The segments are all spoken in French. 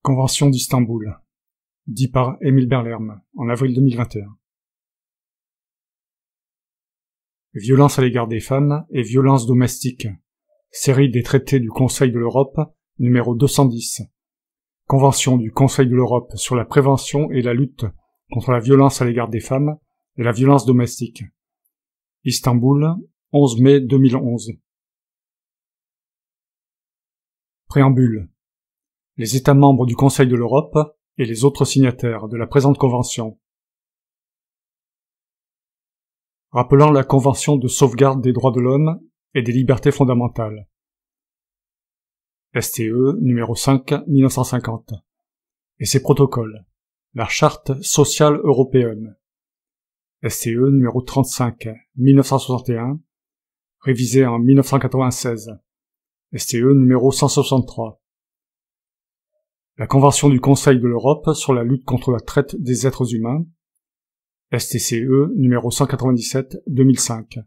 Convention d'Istanbul, dit par Émile Berlerme, en avril 2021. Violence à l'égard des femmes et violence domestique. Série des traités du Conseil de l'Europe, numéro 210. Convention du Conseil de l'Europe sur la prévention et la lutte contre la violence à l'égard des femmes et la violence domestique. Istanbul, 11 mai 2011. Préambule. Les États membres du Conseil de l'Europe et les autres signataires de la présente Convention. Rappelant la Convention de sauvegarde des droits de l'homme et des libertés fondamentales. STE numéro 5 1950. Et ses protocoles. La Charte sociale européenne. STE numéro 35 1961. Révisé en 1996. STE numéro 163. La Convention du Conseil de l'Europe sur la lutte contre la traite des êtres humains, STCE numéro 197/2005,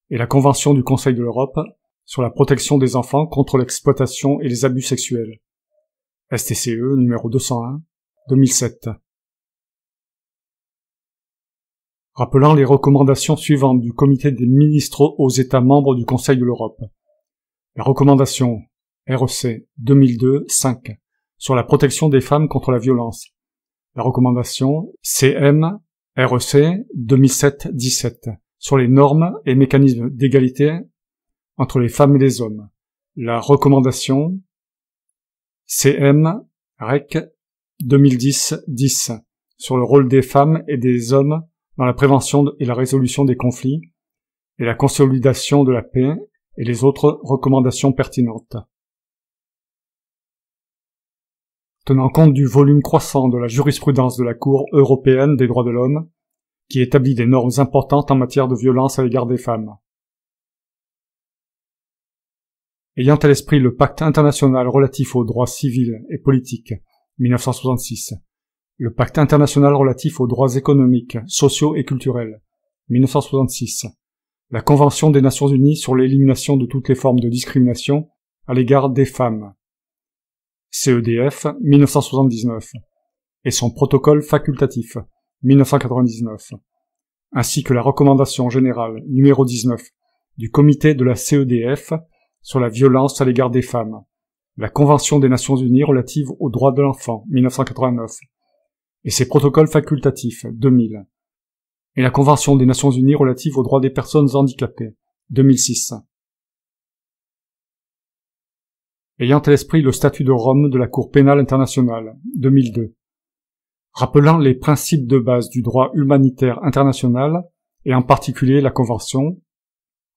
et la Convention du Conseil de l'Europe sur la protection des enfants contre l'exploitation et les abus sexuels, STCE numéro 201/2007. Rappelant les recommandations suivantes du Comité des ministres aux États membres du Conseil de l'Europe. La recommandation REC 2002-5 sur la protection des femmes contre la violence. La recommandation CM REC 2007-17 sur les normes et mécanismes d'égalité entre les femmes et les hommes. La recommandation CM REC 2010-10 sur le rôle des femmes et des hommes dans la prévention et la résolution des conflits et la consolidation de la paix et les autres recommandations pertinentes. Tenant compte du volume croissant de la jurisprudence de la Cour européenne des droits de l'homme, qui établit des normes importantes en matière de violence à l'égard des femmes. Ayant à l'esprit le Pacte international relatif aux droits civils et politiques, 1966, le Pacte international relatif aux droits économiques, sociaux et culturels, 1966, la Convention des Nations unies sur l'élimination de toutes les formes de discrimination à l'égard des femmes, CEDF 1979, et son protocole facultatif 1999, ainsi que la recommandation générale numéro 19 du comité de la CEDF sur la violence à l'égard des femmes, la Convention des Nations unies relative aux droits de l'enfant 1989, et ses protocoles facultatifs 2000, et la Convention des Nations unies relative aux droits des personnes handicapées 2006. Ayant à l'esprit le statut de Rome de la Cour pénale internationale, 2002. Rappelant les principes de base du droit humanitaire international, et en particulier la Convention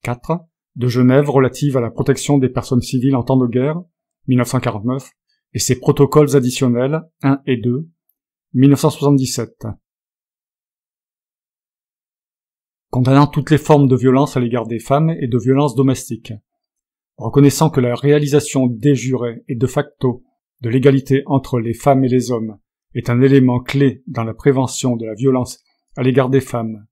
4 de Genève relative à la protection des personnes civiles en temps de guerre, 1949, et ses protocoles additionnels 1 et 2, 1977. Condamnant toutes les formes de violence à l'égard des femmes et de violence domestique. Reconnaissant que la réalisation de jure et de facto de l'égalité entre les femmes et les hommes est un élément clé dans la prévention de la violence à l'égard des femmes.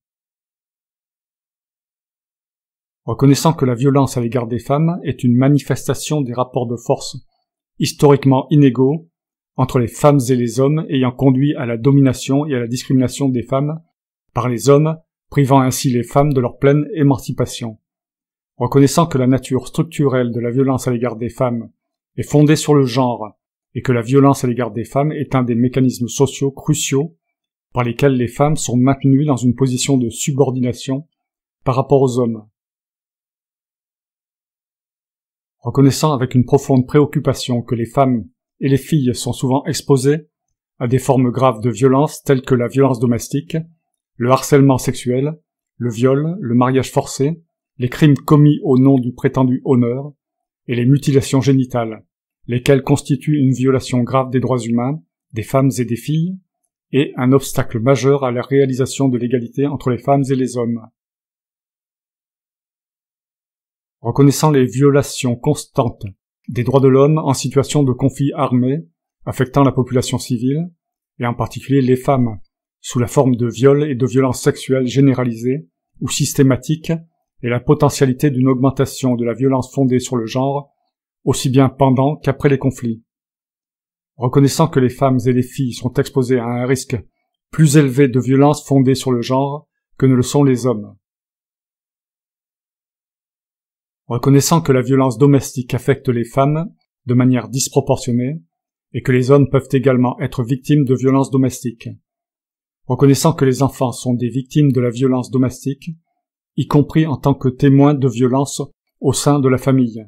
Reconnaissant que la violence à l'égard des femmes est une manifestation des rapports de force historiquement inégaux entre les femmes et les hommes ayant conduit à la domination et à la discrimination des femmes par les hommes, privant ainsi les femmes de leur pleine émancipation. Reconnaissant que la nature structurelle de la violence à l'égard des femmes est fondée sur le genre et que la violence à l'égard des femmes est un des mécanismes sociaux cruciaux par lesquels les femmes sont maintenues dans une position de subordination par rapport aux hommes. Reconnaissant avec une profonde préoccupation que les femmes et les filles sont souvent exposées à des formes graves de violence telles que la violence domestique, le harcèlement sexuel, le viol, le mariage forcé, les crimes commis au nom du prétendu honneur, et les mutilations génitales, lesquelles constituent une violation grave des droits humains, des femmes et des filles, et un obstacle majeur à la réalisation de l'égalité entre les femmes et les hommes. Reconnaissant les violations constantes des droits de l'homme en situation de conflit armé affectant la population civile, et en particulier les femmes, sous la forme de viols et de violences sexuelles généralisées ou systématiques, et la potentialité d'une augmentation de la violence fondée sur le genre, aussi bien pendant qu'après les conflits. reconnaissant que les femmes et les filles sont exposées à un risque plus élevé de violence fondée sur le genre que ne le sont les hommes. Reconnaissant que la violence domestique affecte les femmes de manière disproportionnée et que les hommes peuvent également être victimes de violences domestiques. Reconnaissant que les enfants sont des victimes de la violence domestique, y compris en tant que témoins de violences au sein de la famille.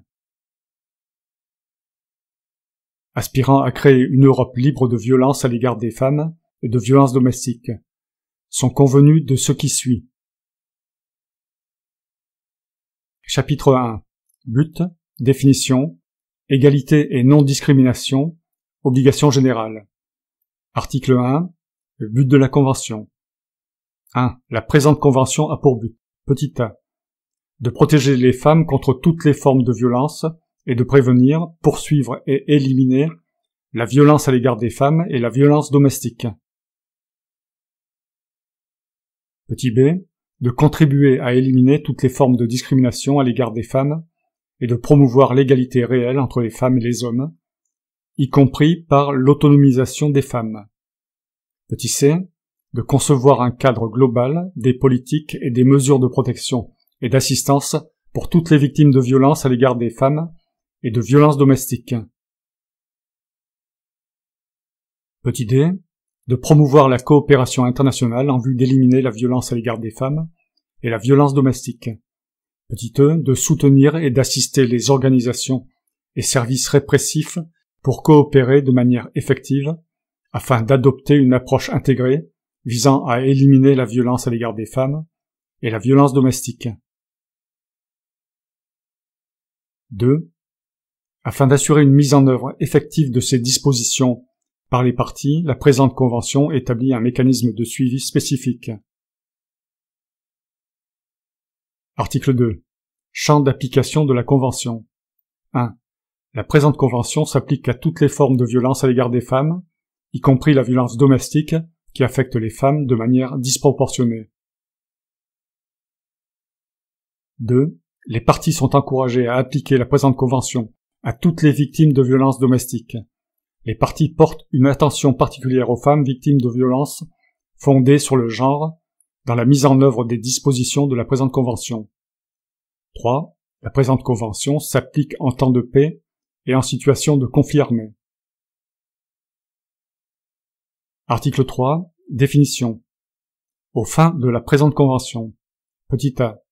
Aspirant à créer une Europe libre de violence à l'égard des femmes et de violences domestiques, sont convenus de ce qui suit. Chapitre 1. But, définition, égalité et non-discrimination, obligation générale. Article 1. Le but de la Convention. 1. La présente Convention a pour but, petit a, de protéger les femmes contre toutes les formes de violence et de prévenir, poursuivre et éliminer la violence à l'égard des femmes et la violence domestique. Petit b. De contribuer à éliminer toutes les formes de discrimination à l'égard des femmes et de promouvoir l'égalité réelle entre les femmes et les hommes, y compris par l'autonomisation des femmes. Petit c. De concevoir un cadre global des politiques et des mesures de protection et d'assistance pour toutes les victimes de violences à l'égard des femmes et de violences domestiques. Petit d. De promouvoir la coopération internationale en vue d'éliminer la violence à l'égard des femmes et la violence domestique. Petit e. De soutenir et d'assister les organisations et services répressifs pour coopérer de manière effective afin d'adopter une approche intégrée visant à éliminer la violence à l'égard des femmes et la violence domestique. 2. Afin d'assurer une mise en œuvre effective de ces dispositions par les parties, la présente Convention établit un mécanisme de suivi spécifique. Article 2. Champ d'application de la Convention. 1. La présente Convention s'applique à toutes les formes de violence à l'égard des femmes, y compris la violence domestique qui affecte les femmes de manière disproportionnée. 2. Les parties sont encouragées à appliquer la présente Convention à toutes les victimes de violences domestiques. Les parties portent une attention particulière aux femmes victimes de violences fondées sur le genre dans la mise en œuvre des dispositions de la présente Convention. 3. La présente Convention s'applique en temps de paix et en situation de conflit armé. Article 3. Définition. Aux fins de la présente Convention. Petit a.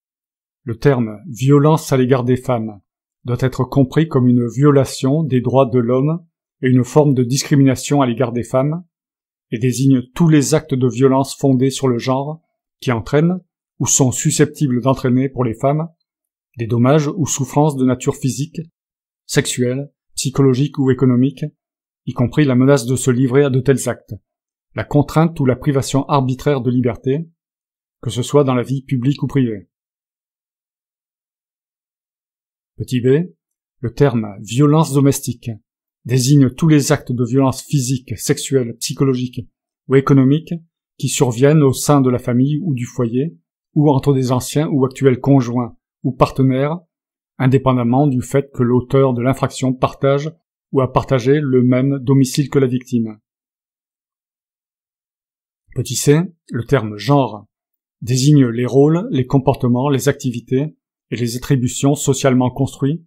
Le terme « violence à l'égard des femmes » doit être compris comme une violation des droits de l'homme et une forme de discrimination à l'égard des femmes, et désigne tous les actes de violence fondés sur le genre qui entraînent ou sont susceptibles d'entraîner pour les femmes des dommages ou souffrances de nature physique, sexuelle, psychologique ou économique, y compris la menace de se livrer à de tels actes, la contrainte ou la privation arbitraire de liberté, que ce soit dans la vie publique ou privée. Petit b. Le terme « violence domestique » désigne tous les actes de violence physique, sexuelle, psychologique ou économique qui surviennent au sein de la famille ou du foyer, ou entre des anciens ou actuels conjoints ou partenaires, indépendamment du fait que l'auteur de l'infraction partage ou a partagé le même domicile que la victime. Petit c. Le terme « genre » désigne les rôles, les comportements, les activités et les attributions socialement construits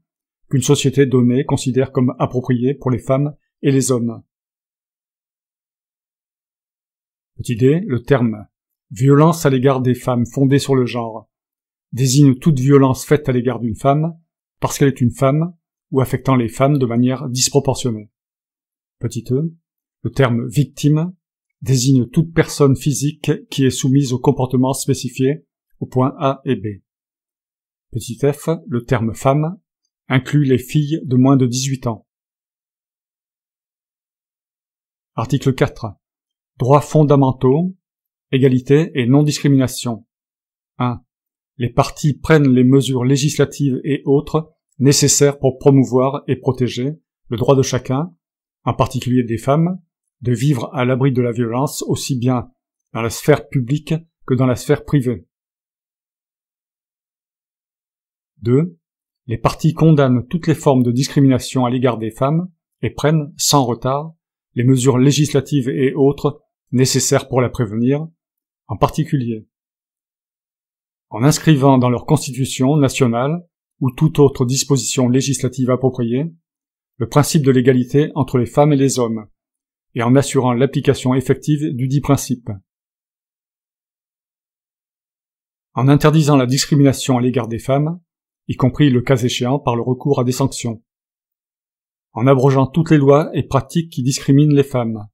qu'une société donnée considère comme appropriées pour les femmes et les hommes. Petit d. Le terme « violence à l'égard des femmes fondée sur le genre » désigne toute violence faite à l'égard d'une femme parce qu'elle est une femme ou affectant les femmes de manière disproportionnée. Petit e. Le terme « victime » désigne toute personne physique qui est soumise aux comportements spécifiés aux points A et B. Petit f. Le terme « femme » inclut les filles de moins de 18 ans. Article 4. Droits fondamentaux, égalité et non-discrimination. 1. Les parties prennent les mesures législatives et autres nécessaires pour promouvoir et protéger le droit de chacun, en particulier des femmes, de vivre à l'abri de la violence aussi bien dans la sphère publique que dans la sphère privée. 2. Les parties condamnent toutes les formes de discrimination à l'égard des femmes et prennent, sans retard, les mesures législatives et autres nécessaires pour la prévenir, en particulier en inscrivant dans leur constitution nationale ou toute autre disposition législative appropriée le principe de l'égalité entre les femmes et les hommes, et en assurant l'application effective du dit principe. En interdisant la discrimination à l'égard des femmes, y compris le cas échéant par le recours à des sanctions. En abrogeant toutes les lois et pratiques qui discriminent les femmes.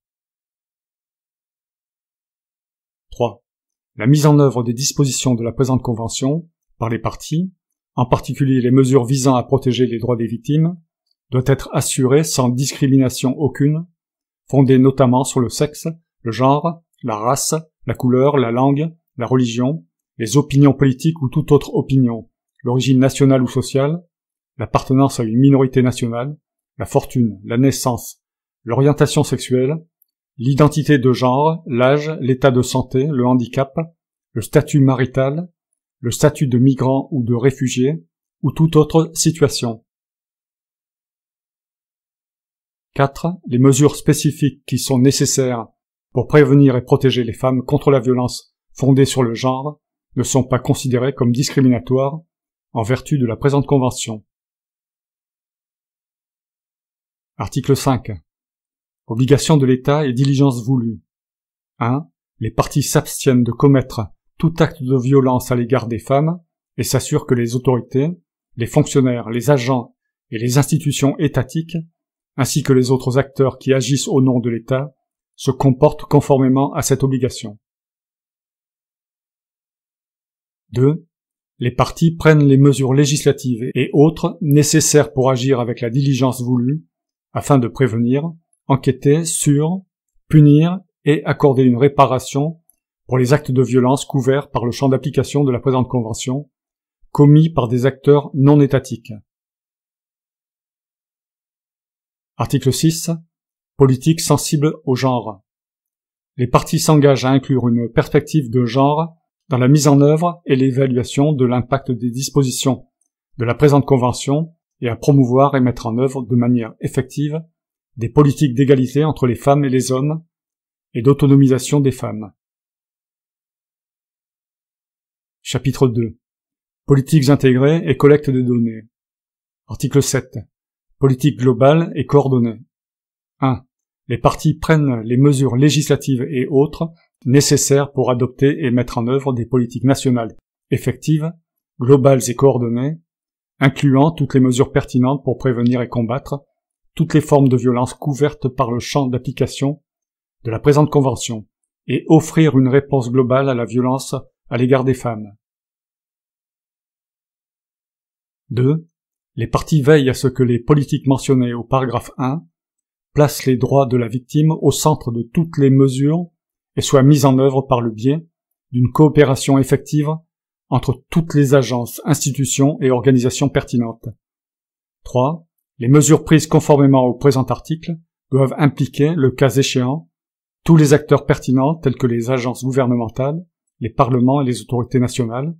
3. La mise en œuvre des dispositions de la présente convention par les parties, en particulier les mesures visant à protéger les droits des victimes, doit être assurée sans discrimination aucune, fondée notamment sur le sexe, le genre, la race, la couleur, la langue, la religion, les opinions politiques ou toute autre opinion, l'origine nationale ou sociale, l'appartenance à une minorité nationale, la fortune, la naissance, l'orientation sexuelle, l'identité de genre, l'âge, l'état de santé, le handicap, le statut marital, le statut de migrant ou de réfugié, ou toute autre situation. 4. Les mesures spécifiques qui sont nécessaires pour prévenir et protéger les femmes contre la violence fondée sur le genre ne sont pas considérées comme discriminatoires en vertu de la présente convention. Article 5. Obligation de l'État et diligence voulue. 1. Les parties s'abstiennent de commettre tout acte de violence à l'égard des femmes et s'assurent que les autorités, les fonctionnaires, les agents et les institutions étatiques, ainsi que les autres acteurs qui agissent au nom de l'État, se comportent conformément à cette obligation. 2. Les parties prennent les mesures législatives et autres nécessaires pour agir avec la diligence voulue, afin de prévenir, enquêter sur, punir et accorder une réparation pour les actes de violence couverts par le champ d'application de la présente convention, commis par des acteurs non étatiques. Article 6. Politique sensible au genre. Les parties s'engagent à inclure une perspective de genre dans la mise en œuvre et l'évaluation de l'impact des dispositions de la présente convention et à promouvoir et mettre en œuvre de manière effective des politiques d'égalité entre les femmes et les hommes et d'autonomisation des femmes. Chapitre 2. Politiques intégrées et collecte des données. Article 7. Politique globale et coordonnée. 1. Les parties prennent les mesures législatives et autres nécessaires pour adopter et mettre en œuvre des politiques nationales effectives, globales et coordonnées, incluant toutes les mesures pertinentes pour prévenir et combattre toutes les formes de violence couvertes par le champ d'application de la présente convention, et offrir une réponse globale à la violence à l'égard des femmes. 2. Les parties veillent à ce que les politiques mentionnées au paragraphe 1 placent les droits de la victime au centre de toutes les mesures et soient mises en œuvre par le biais d'une coopération effective entre toutes les agences, institutions et organisations pertinentes. 3. Les mesures prises conformément au présent article doivent impliquer, le cas échéant, tous les acteurs pertinents tels que les agences gouvernementales, les parlements et les autorités nationales,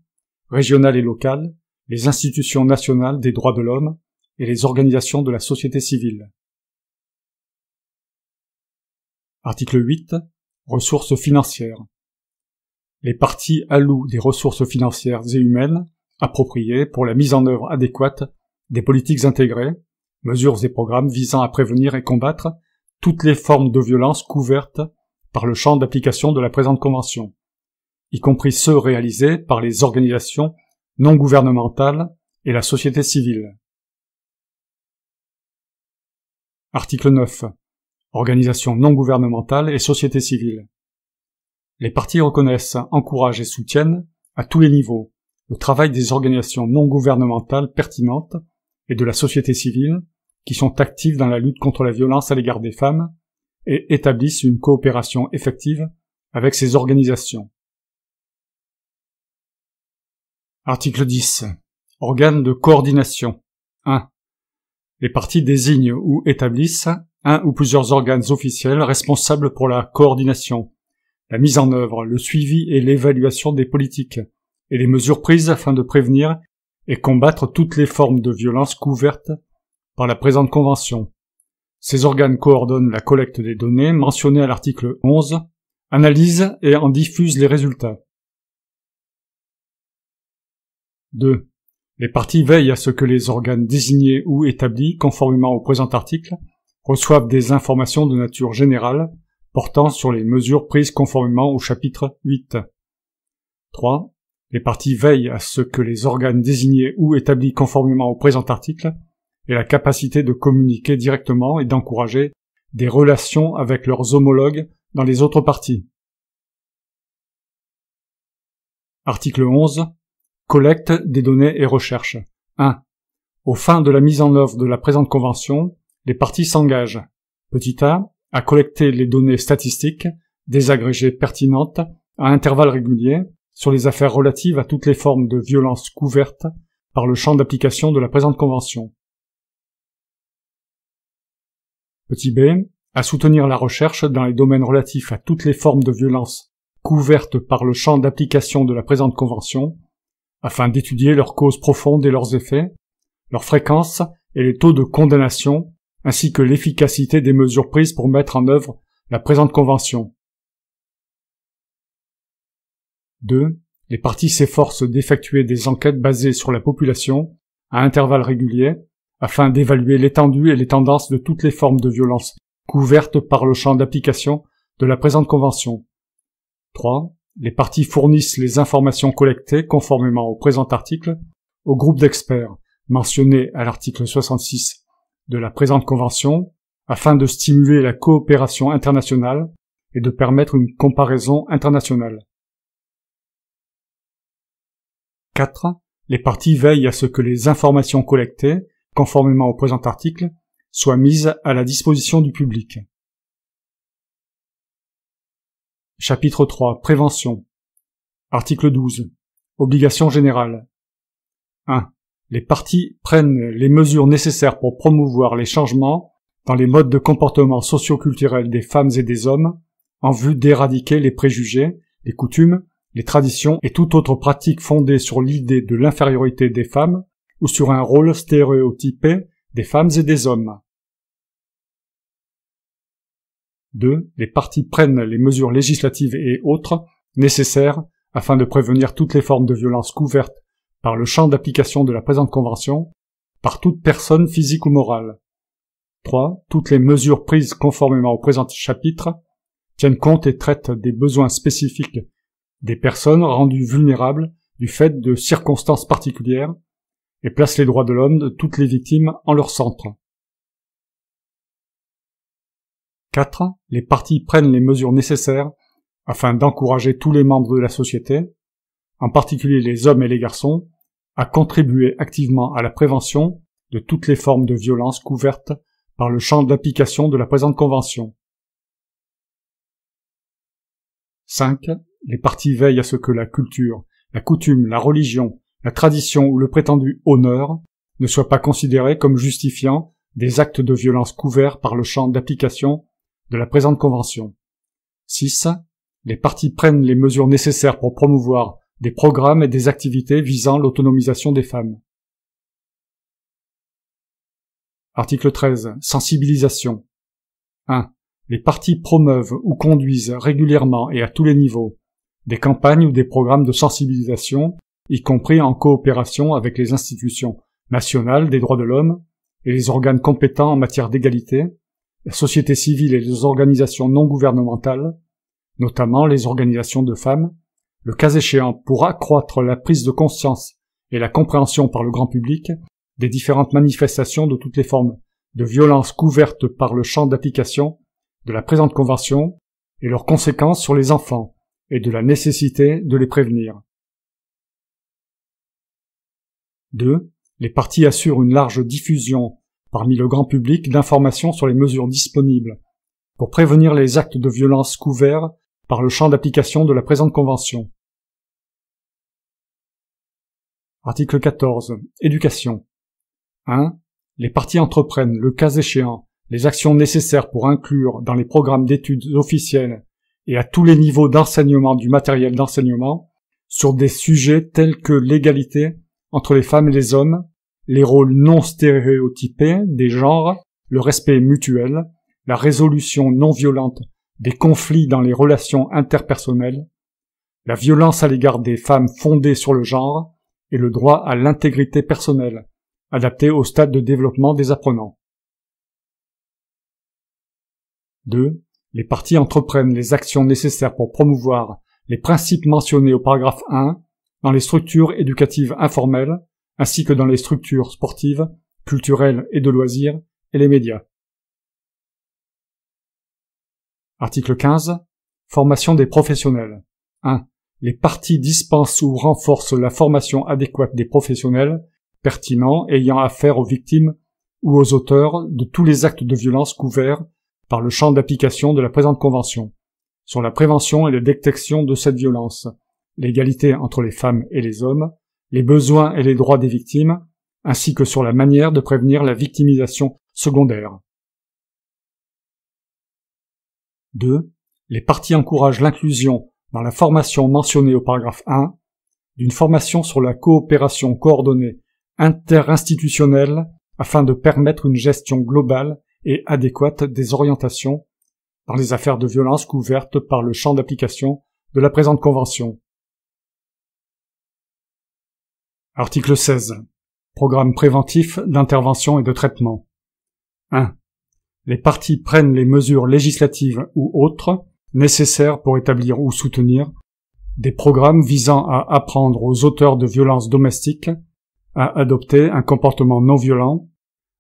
régionales et locales, les institutions nationales des droits de l'homme et les organisations de la société civile. Article 8. Ressources financières. Les parties allouent des ressources financières et humaines appropriées pour la mise en œuvre adéquate des politiques intégrées, mesures et programmes visant à prévenir et combattre toutes les formes de violence couvertes par le champ d'application de la présente convention, y compris ceux réalisés par les organisations non gouvernementales et la société civile. Article 9. Organisations non gouvernementales et société civile. Les parties reconnaissent, encouragent et soutiennent, à tous les niveaux, le travail des organisations non gouvernementales pertinentes et de la société civile qui sont actives dans la lutte contre la violence à l'égard des femmes et établissent une coopération effective avec ces organisations. Article 10. Organes de coordination. 1. Les parties désignent ou établissent un ou plusieurs organes officiels responsables pour la coordination, la mise en œuvre, le suivi et l'évaluation des politiques et les mesures prises afin de prévenir et combattre toutes les formes de violence couvertes par la présente convention, Ces organes coordonnent la collecte des données mentionnées à l'article 11, analysent et en diffusent les résultats. 2. Les parties veillent à ce que les organes désignés ou établis conformément au présent article reçoivent des informations de nature générale portant sur les mesures prises conformément au chapitre 8. 3. Les parties veillent à ce que les organes désignés ou établis conformément au présent article aient la capacité de communiquer directement et d'encourager des relations avec leurs homologues dans les autres parties. Article 11. Collecte des données et recherche. 1. Aux fins de la mise en œuvre de la présente convention, les parties s'engagent, petit a, à collecter les données statistiques, désagrégées pertinentes, à intervalles réguliers, sur les affaires relatives à toutes les formes de violence couvertes par le champ d'application de la présente convention. Petit b, à soutenir la recherche dans les domaines relatifs à toutes les formes de violence couvertes par le champ d'application de la présente convention, afin d'étudier leurs causes profondes et leurs effets, leur fréquence et les taux de condamnation, ainsi que l'efficacité des mesures prises pour mettre en œuvre la présente convention. 2. Les parties s'efforcent d'effectuer des enquêtes basées sur la population, à intervalles réguliers, afin d'évaluer l'étendue et les tendances de toutes les formes de violence couvertes par le champ d'application de la présente convention. 3. Les parties fournissent les informations collectées conformément au présent article au groupe d'experts mentionné à l'article 66 de la présente convention afin de stimuler la coopération internationale et de permettre une comparaison internationale. 4. Les parties veillent à ce que les informations collectées, conformément au présent article, soient mises à la disposition du public. Chapitre 3. Prévention. Article 12. Obligation générale. 1. Les parties prennent les mesures nécessaires pour promouvoir les changements dans les modes de comportement socio-culturels des femmes et des hommes, en vue d'éradiquer les préjugés, les coutumes, les traditions et toute autre pratique fondée sur l'idée de l'infériorité des femmes ou sur un rôle stéréotypé des femmes et des hommes. 2. Les parties prennent les mesures législatives et autres nécessaires afin de prévenir toutes les formes de violence couvertes par le champ d'application de la présente convention, par toute personne physique ou morale. 3. Toutes les mesures prises conformément au présent chapitre tiennent compte et traitent des besoins spécifiques des personnes rendues vulnérables du fait de circonstances particulières et placent les droits de l'homme de toutes les victimes en leur centre. 4. Les parties prennent les mesures nécessaires afin d'encourager tous les membres de la société, en particulier les hommes et les garçons, à contribuer activement à la prévention de toutes les formes de violence couvertes par le champ d'application de la présente convention. 5. Les parties veillent à ce que la culture, la coutume, la religion, la tradition ou le prétendu honneur ne soient pas considérés comme justifiant des actes de violence couverts par le champ d'application de la présente convention. 6. Les parties prennent les mesures nécessaires pour promouvoir des programmes et des activités visant l'autonomisation des femmes. Article 13. Sensibilisation. 1. Les parties promeuvent ou conduisent régulièrement et à tous les niveaux des campagnes ou des programmes de sensibilisation, y compris en coopération avec les institutions nationales des droits de l'homme et les organes compétents en matière d'égalité, la société civile et les organisations non gouvernementales, notamment les organisations de femmes, le cas échéant pour accroître la prise de conscience et la compréhension par le grand public des différentes manifestations de toutes les formes de violence couvertes par le champ d'application de la présente convention et leurs conséquences sur les enfants, et de la nécessité de les prévenir. 2. Les parties assurent une large diffusion parmi le grand public d'informations sur les mesures disponibles pour prévenir les actes de violence couverts par le champ d'application de la présente convention. Article 14. Éducation. 1. Les parties entreprennent, le cas échéant, les actions nécessaires pour inclure dans les programmes d'études officiels et à tous les niveaux d'enseignement du matériel d'enseignement sur des sujets tels que l'égalité entre les femmes et les hommes, les rôles non stéréotypés des genres le respect mutuel, la résolution non violente des conflits dans les relations interpersonnelles, la violence à l'égard des femmes fondée sur le genre et le droit à l'intégrité personnelle, adapté au stade de développement des apprenants. 2. Les parties entreprennent les actions nécessaires pour promouvoir les principes mentionnés au paragraphe 1 dans les structures éducatives informelles ainsi que dans les structures sportives, culturelles et de loisirs et les médias. Article 15. Formation des professionnels. 1. Les parties dispensent ou renforcent la formation adéquate des professionnels pertinents ayant affaire aux victimes ou aux auteurs de tous les actes de violence couverts par le champ d'application de la présente Convention, sur la prévention et la détection de cette violence, l'égalité entre les femmes et les hommes, les besoins et les droits des victimes, ainsi que sur la manière de prévenir la victimisation secondaire. 2. Les parties encouragent l'inclusion dans la formation mentionnée au paragraphe 1 d'une formation sur la coopération coordonnée interinstitutionnelle afin de permettre une gestion globale et adéquate des orientations dans les affaires de violence couvertes par le champ d'application de la présente Convention. Article 16. Programme préventif d'intervention et de traitement. 1. Les parties prennent les mesures législatives ou autres nécessaires pour établir ou soutenir des programmes visant à apprendre aux auteurs de violences domestiques à adopter un comportement non violent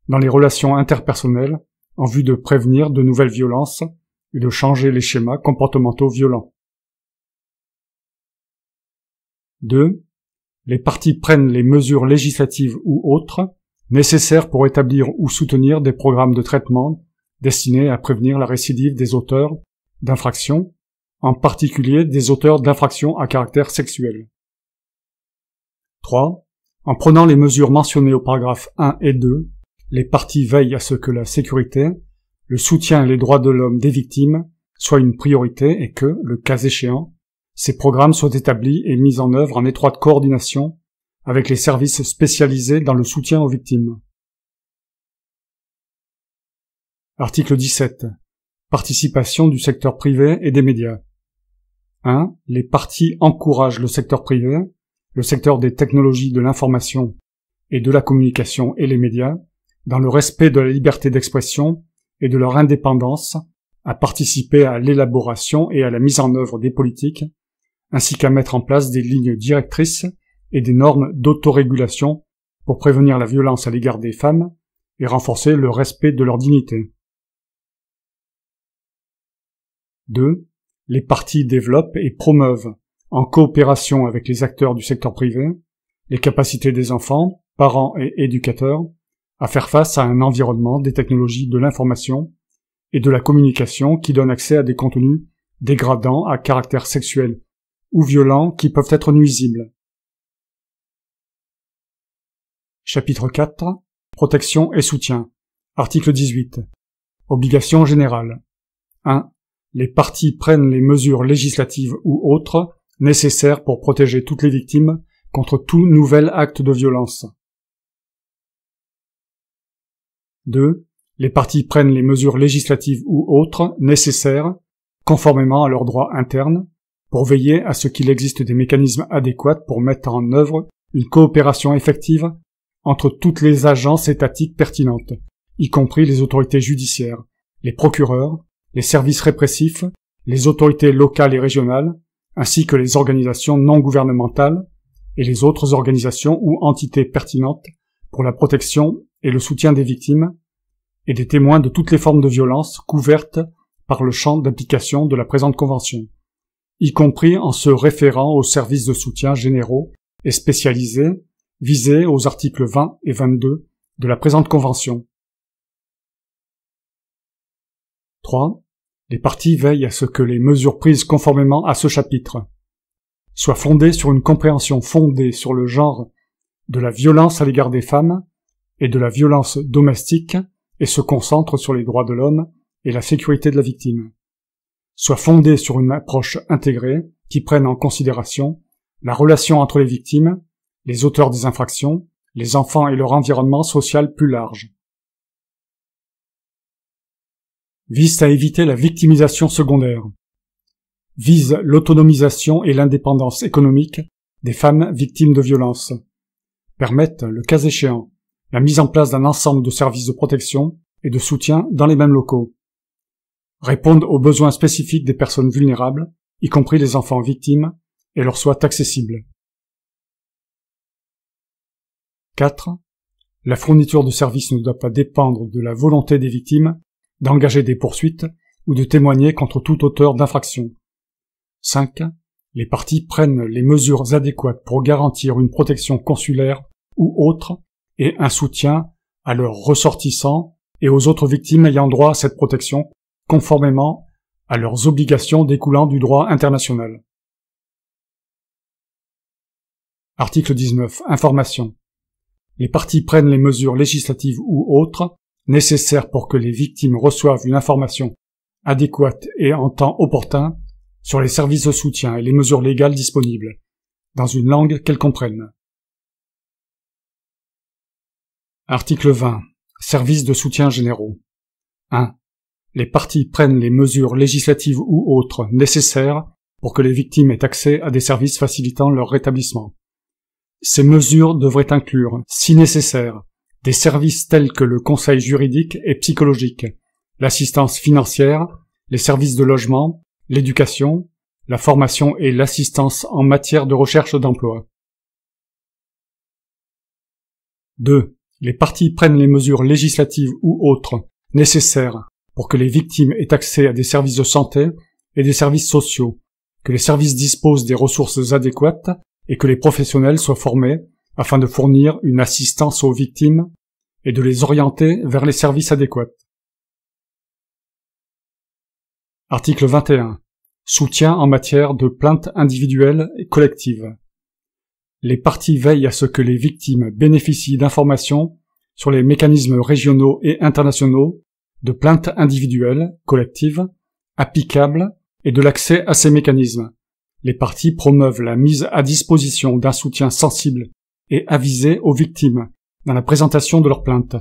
dans les relations interpersonnelles en vue de prévenir de nouvelles violences et de changer les schémas comportementaux violents. 2. Les parties prennent les mesures législatives ou autres nécessaires pour établir ou soutenir des programmes de traitement destinés à prévenir la récidive des auteurs d'infractions, en particulier des auteurs d'infractions à caractère sexuel. 3. En prenant les mesures mentionnées au paragraphe 1 et 2, les parties veillent à ce que la sécurité, le soutien et les droits de l'homme des victimes soient une priorité et que, le cas échéant, ces programmes soient établis et mis en œuvre en étroite coordination avec les services spécialisés dans le soutien aux victimes. Article 17. Participation du secteur privé et des médias. 1. Les parties encouragent le secteur privé, le secteur des technologies de l'information et de la communication et les médias, dans le respect de la liberté d'expression et de leur indépendance, à participer à l'élaboration et à la mise en œuvre des politiques, ainsi qu'à mettre en place des lignes directrices et des normes d'autorégulation pour prévenir la violence à l'égard des femmes et renforcer le respect de leur dignité. 2. Les parties développent et promeuvent, en coopération avec les acteurs du secteur privé, les capacités des enfants, parents et éducateurs à faire face à un environnement des technologies de l'information et de la communication qui donne accès à des contenus dégradants à caractère sexuel ou violents qui peuvent être nuisibles. Chapitre 4. Protection et soutien. Article 18. Obligation générale. 1. Les parties prennent les mesures législatives ou autres nécessaires pour protéger toutes les victimes contre tout nouvel acte de violence. 2. Les parties prennent les mesures législatives ou autres nécessaires, conformément à leurs droits internes, pour veiller à ce qu'il existe des mécanismes adéquats pour mettre en œuvre une coopération effective entre toutes les agences étatiques pertinentes, y compris les autorités judiciaires, les procureurs, les services répressifs, les autorités locales et régionales, ainsi que les organisations non gouvernementales et les autres organisations ou entités pertinentes pour la protection et le soutien des victimes et des témoins de toutes les formes de violence couvertes par le champ d'application de la présente Convention, y compris en se référant aux services de soutien généraux et spécialisés visés aux articles 20 et 22 de la présente Convention. 3. Les parties veillent à ce que les mesures prises conformément à ce chapitre soient fondées sur une compréhension fondée sur le genre de la violence à l'égard des femmes et de la violence domestique et se concentrent sur les droits de l'homme et la sécurité de la victime, soient fondées sur une approche intégrée qui prenne en considération la relation entre les victimes, les auteurs des infractions, les enfants et leur environnement social plus large. visent à éviter la victimisation secondaire, visent l'autonomisation et l'indépendance économique des femmes victimes de violences, permettent, le cas échéant, la mise en place d'un ensemble de services de protection et de soutien dans les mêmes locaux, répondent aux besoins spécifiques des personnes vulnérables, y compris les enfants victimes, et leur soient accessibles. 4. La fourniture de services ne doit pas dépendre de la volonté des victimes d'engager des poursuites ou de témoigner contre tout auteur d'infraction. 5. Les parties prennent les mesures adéquates pour garantir une protection consulaire ou autre et un soutien à leurs ressortissants et aux autres victimes ayant droit à cette protection, conformément à leurs obligations découlant du droit international. Article 19. Information. Les parties prennent les mesures législatives ou autres nécessaires pour que les victimes reçoivent une information adéquate et en temps opportun sur les services de soutien et les mesures légales disponibles, dans une langue qu'elles comprennent. Article 20. Services de soutien généraux. 1. Les parties prennent les mesures législatives ou autres nécessaires pour que les victimes aient accès à des services facilitant leur rétablissement. Ces mesures devraient inclure, si nécessaire, des services tels que le conseil juridique et psychologique, l'assistance financière, les services de logement, l'éducation, la formation et l'assistance en matière de recherche d'emploi. 2. Les parties prennent les mesures législatives ou autres nécessaires pour que les victimes aient accès à des services de santé et des services sociaux, que les services disposent des ressources adéquates et que les professionnels soient formés afin de fournir une assistance aux victimes et de les orienter vers les services adéquats. Article 21. Soutien en matière de plaintes individuelles et collectives. Les parties veillent à ce que les victimes bénéficient d'informations sur les mécanismes régionaux et internationaux de plaintes individuelles, collectives, applicables et de l'accès à ces mécanismes. Les parties promeuvent la mise à disposition d'un soutien sensible et avisé aux victimes dans la présentation de leurs plaintes.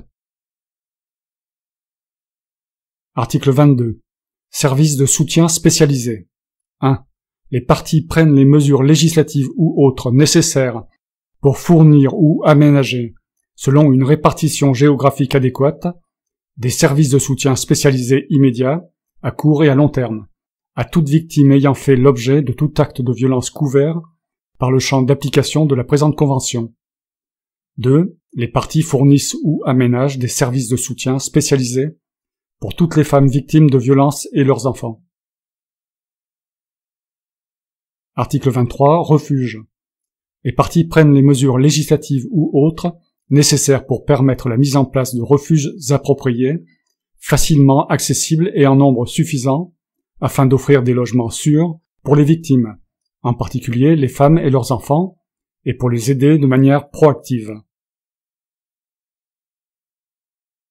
Article 22. Services de soutien spécialisés. 1. Les parties prennent les mesures législatives ou autres nécessaires pour fournir ou aménager, selon une répartition géographique adéquate, des services de soutien spécialisés immédiats, à court et à long terme, à toute victime ayant fait l'objet de tout acte de violence couvert par le champ d'application de la présente convention. 2. Les parties fournissent ou aménagent des services de soutien spécialisés pour toutes les femmes victimes de violences et leurs enfants. Article 23. Refuge. Les parties prennent les mesures législatives ou autres nécessaires pour permettre la mise en place de refuges appropriés, facilement accessibles et en nombre suffisant, afin d'offrir des logements sûrs pour les victimes, en particulier les femmes et leurs enfants, et pour les aider de manière proactive.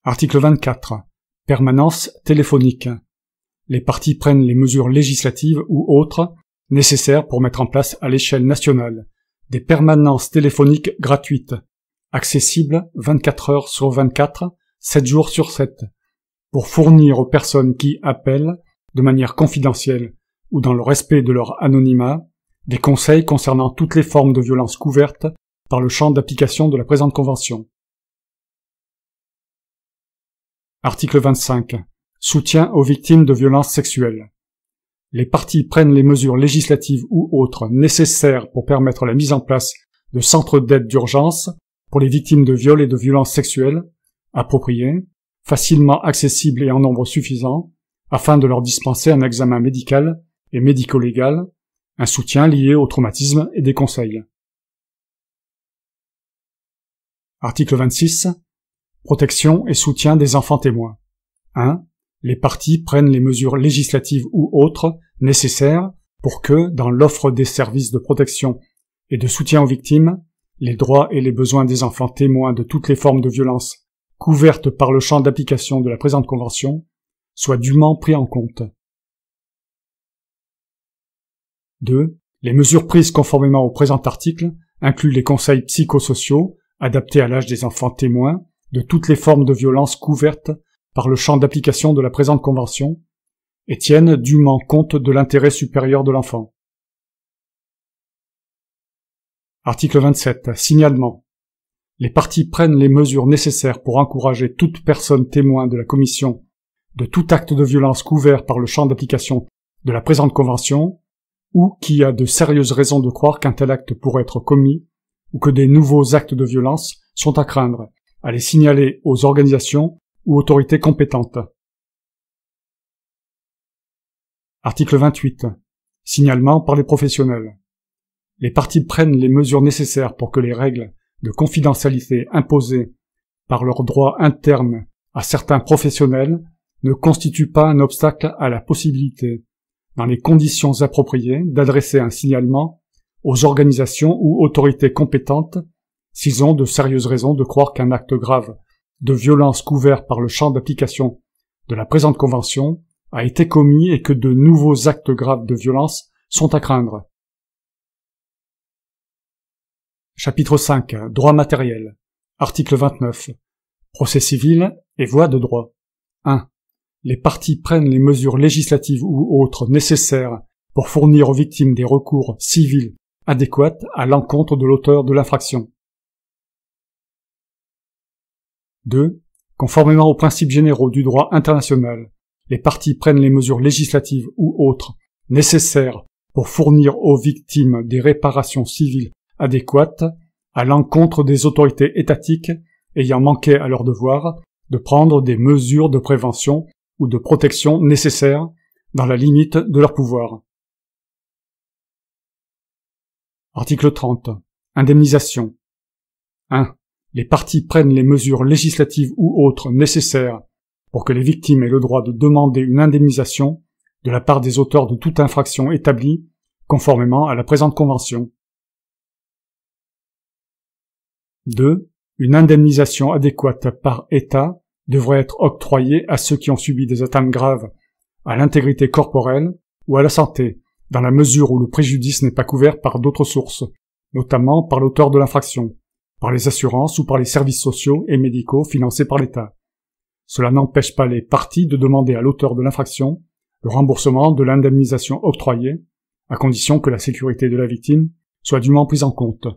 Article 24. Permanence téléphonique. Les parties prennent les mesures législatives ou autres nécessaires pour mettre en place à l'échelle nationale des permanences téléphoniques gratuites, accessibles 24 heures sur 24, 7 jours sur 7, pour fournir aux personnes qui appellent de manière confidentielle ou dans le respect de leur anonymat, des conseils concernant toutes les formes de violence couvertes par le champ d'application de la présente convention. Article 25. Soutien aux victimes de violences sexuelles. Les parties prennent les mesures législatives ou autres nécessaires pour permettre la mise en place de centres d'aide d'urgence pour les victimes de viols et de violences sexuelles, appropriés, facilement accessibles et en nombre suffisant, afin de leur dispenser un examen médical et médico-légal, un soutien lié au traumatisme et des conseils. Article 26. Protection et soutien des enfants témoins. 1. Les parties prennent les mesures législatives ou autres nécessaires pour que, dans l'offre des services de protection et de soutien aux victimes, les droits et les besoins des enfants témoins de toutes les formes de violence couvertes par le champ d'application de la présente convention soient dûment pris en compte. 2. Les mesures prises conformément au présent article incluent les conseils psychosociaux adaptés à l'âge des enfants témoins de toutes les formes de violence couvertes par le champ d'application de la présente convention et tiennent dûment compte de l'intérêt supérieur de l'enfant. Article 27. Signalement. Les parties prennent les mesures nécessaires pour encourager toute personne témoin de la commission de tout acte de violence couvert par le champ d'application de la présente convention ou qui a de sérieuses raisons de croire qu'un tel acte pourrait être commis ou que des nouveaux actes de violence sont à craindre, à les signaler aux organisations ou autorités compétentes. Article 28. Signalement par les professionnels. Les parties prennent les mesures nécessaires pour que les règles de confidentialité imposées par leurs droits internes à certains professionnels ne constituent pas un obstacle à la possibilité, dans les conditions appropriées, d'adresser un signalement aux organisations ou autorités compétentes s'ils ont de sérieuses raisons de croire qu'un acte grave de violence couvert par le champ d'application de la présente convention a été commis et que de nouveaux actes graves de violence sont à craindre. Chapitre 5. Droit matériel. Article 29. Procès civil et voies de droit. 1. Les parties prennent les mesures législatives ou autres nécessaires pour fournir aux victimes des recours civils adéquats à l'encontre de l'auteur de l'infraction. 2. Conformément aux principes généraux du droit international, les parties prennent les mesures législatives ou autres nécessaires pour fournir aux victimes des réparations civiles adéquates à l'encontre des autorités étatiques ayant manqué à leur devoir de prendre des mesures de prévention ou de protection nécessaires dans la limite de leur pouvoir. Article 30. Indemnisation. 1. Les parties prennent les mesures législatives ou autres nécessaires pour que les victimes aient le droit de demander une indemnisation de la part des auteurs de toute infraction établie conformément à la présente convention. 2. Une indemnisation adéquate par État devrait être octroyée à ceux qui ont subi des atteintes graves à l'intégrité corporelle ou à la santé, dans la mesure où le préjudice n'est pas couvert par d'autres sources, notamment par l'auteur de l'infraction, par les assurances ou par les services sociaux et médicaux financés par l'État. Cela n'empêche pas les parties de demander à l'auteur de l'infraction le remboursement de l'indemnisation octroyée, à condition que la sécurité de la victime soit dûment prise en compte.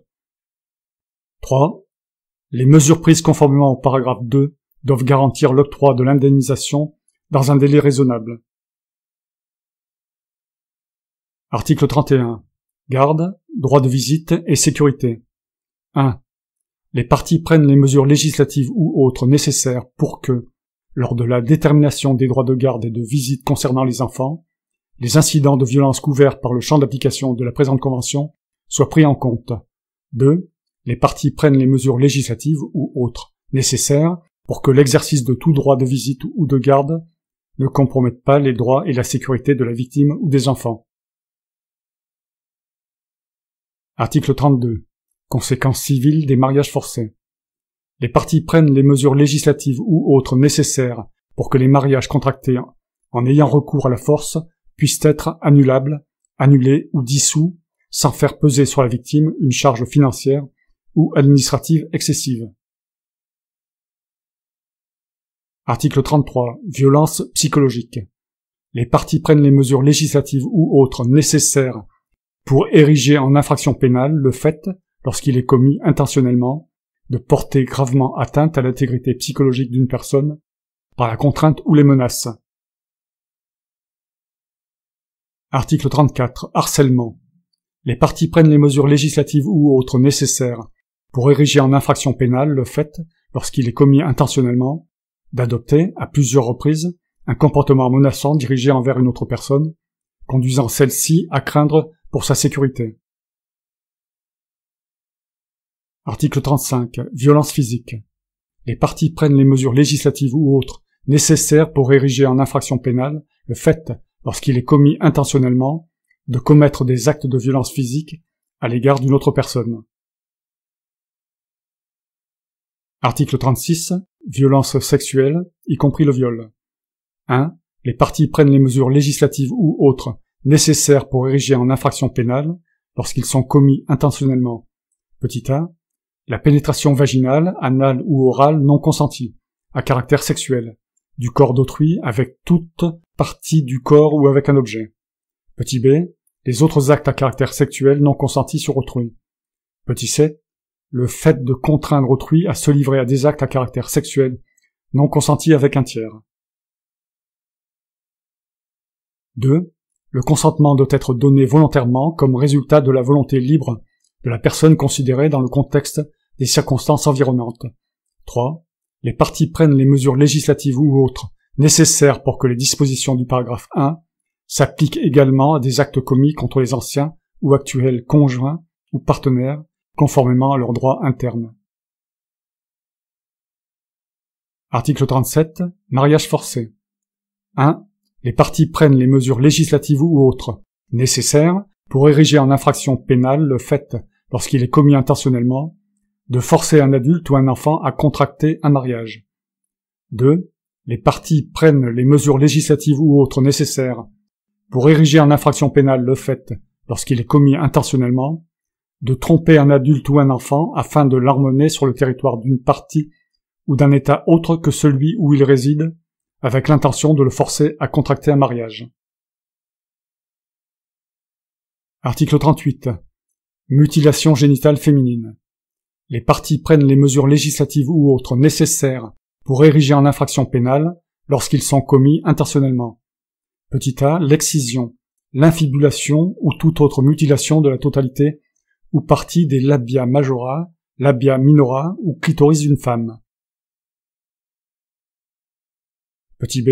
3. Les mesures prises conformément au paragraphe 2 doivent garantir l'octroi de l'indemnisation dans un délai raisonnable. Article 31. Garde, droit de visite et sécurité. 1. Les parties prennent les mesures législatives ou autres nécessaires pour que, lors de la détermination des droits de garde et de visite concernant les enfants, les incidents de violence couverts par le champ d'application de la présente convention soient pris en compte. 2. Les parties prennent les mesures législatives ou autres nécessaires pour que l'exercice de tout droit de visite ou de garde ne compromette pas les droits et la sécurité de la victime ou des enfants. Article 32. Conséquences civiles des mariages forcés. Les parties prennent les mesures législatives ou autres nécessaires pour que les mariages contractés en ayant recours à la force puissent être annulables, annulés ou dissous sans faire peser sur la victime une charge financière ou administrative excessive. Article 33. Violence psychologique. Les parties prennent les mesures législatives ou autres nécessaires pour ériger en infraction pénale le fait, lorsqu'il est commis intentionnellement, de porter gravement atteinte à l'intégrité psychologique d'une personne par la contrainte ou les menaces. Article 34. Harcèlement. Les parties prennent les mesures législatives ou autres nécessaires pour ériger en infraction pénale le fait, lorsqu'il est commis intentionnellement, d'adopter, à plusieurs reprises, un comportement menaçant dirigé envers une autre personne, conduisant celle-ci à craindre pour sa sécurité. Article 35. Violence physique. Les parties prennent les mesures législatives ou autres nécessaires pour ériger en infraction pénale le fait, lorsqu'il est commis intentionnellement, de commettre des actes de violence physique à l'égard d'une autre personne. Article 36. Violence sexuelle, y compris le viol. 1. Les parties prennent les mesures législatives ou autres nécessaires pour ériger en infraction pénale lorsqu'ils sont commis intentionnellement. Petit a. La pénétration vaginale, anale ou orale non consentie, à caractère sexuel, du corps d'autrui avec toute partie du corps ou avec un objet. Petit b, les autres actes à caractère sexuel non consentis sur autrui. Petit c, le fait de contraindre autrui à se livrer à des actes à caractère sexuel non consentis avec un tiers. 2. Le consentement doit être donné volontairement comme résultat de la volonté libre de la personne considérée dans le contexte des circonstances environnantes. 3. Les parties prennent les mesures législatives ou autres nécessaires pour que les dispositions du paragraphe 1 s'appliquent également à des actes commis contre les anciens ou actuels conjoints ou partenaires conformément à leurs droits internes. Article 37. Mariage forcé. 1. Les parties prennent les mesures législatives ou autres nécessaires pour ériger en infraction pénale le fait, lorsqu'il est commis intentionnellement, de forcer un adulte ou un enfant à contracter un mariage. 2. Les parties prennent les mesures législatives ou autres nécessaires pour ériger en infraction pénale le fait, lorsqu'il est commis intentionnellement, de tromper un adulte ou un enfant afin de l'emmener sur le territoire d'une partie ou d'un État autre que celui où il réside, avec l'intention de le forcer à contracter un mariage. Article 38. Mutilation génitale féminine. Les parties prennent les mesures législatives ou autres nécessaires pour ériger en infraction pénale lorsqu'ils sont commis intentionnellement. Petit a, l'excision, l'infibulation ou toute autre mutilation de la totalité ou partie des labia majora, labia minora ou clitoris d'une femme. Petit b,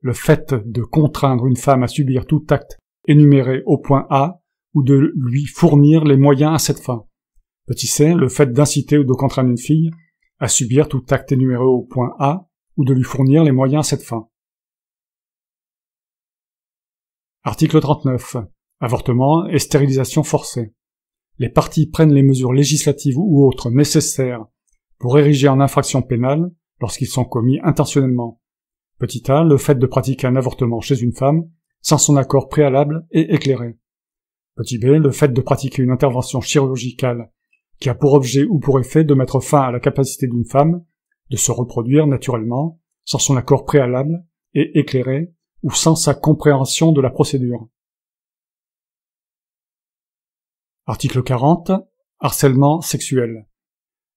le fait de contraindre une femme à subir tout acte énuméré au point A ou de lui fournir les moyens à cette fin. Petit c, le fait d'inciter ou de contraindre une fille à subir tout acte énuméré au point A ou de lui fournir les moyens à cette fin. Article 39. Avortement et stérilisation forcée. Les parties prennent les mesures législatives ou autres nécessaires pour ériger en infraction pénale lorsqu'ils sont commis intentionnellement. Petit a, le fait de pratiquer un avortement chez une femme sans son accord préalable et éclairé. Petit b, le fait de pratiquer une intervention chirurgicale qui a pour objet ou pour effet de mettre fin à la capacité d'une femme de se reproduire naturellement sans son accord préalable et éclairé ou sans sa compréhension de la procédure. Article 40. Harcèlement sexuel.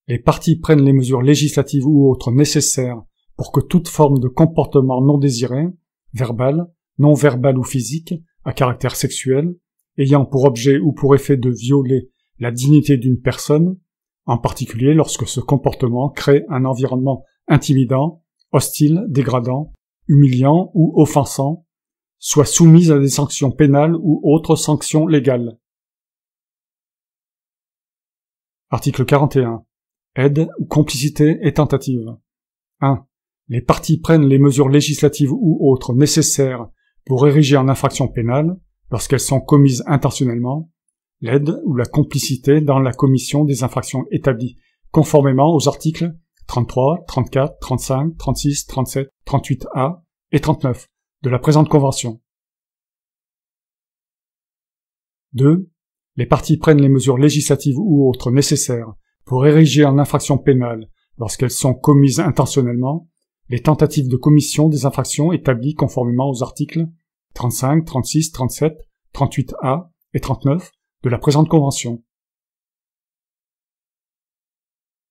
Les parties prennent les mesures législatives ou autres nécessaires pour que toute forme de comportement non désiré, verbal, non verbal ou physique, à caractère sexuel, ayant pour objet ou pour effet de violer la dignité d'une personne, en particulier lorsque ce comportement crée un environnement intimidant, hostile, dégradant, humiliant ou offensant, soit soumise à des sanctions pénales ou autres sanctions légales. Article 41. Aide ou complicité et tentative. 1. Les parties prennent les mesures législatives ou autres nécessaires pour ériger en infraction pénale, lorsqu'elles sont commises intentionnellement, l'aide ou la complicité dans la commission des infractions établies conformément aux articles 33, 34, 35, 36, 37, 38A et 39 de la présente convention. 2. Les parties prennent les mesures législatives ou autres nécessaires pour ériger en infraction pénale, lorsqu'elles sont commises intentionnellement, les tentatives de commission des infractions établies conformément aux articles 35, 36, 37, 38A et 39 de la présente convention.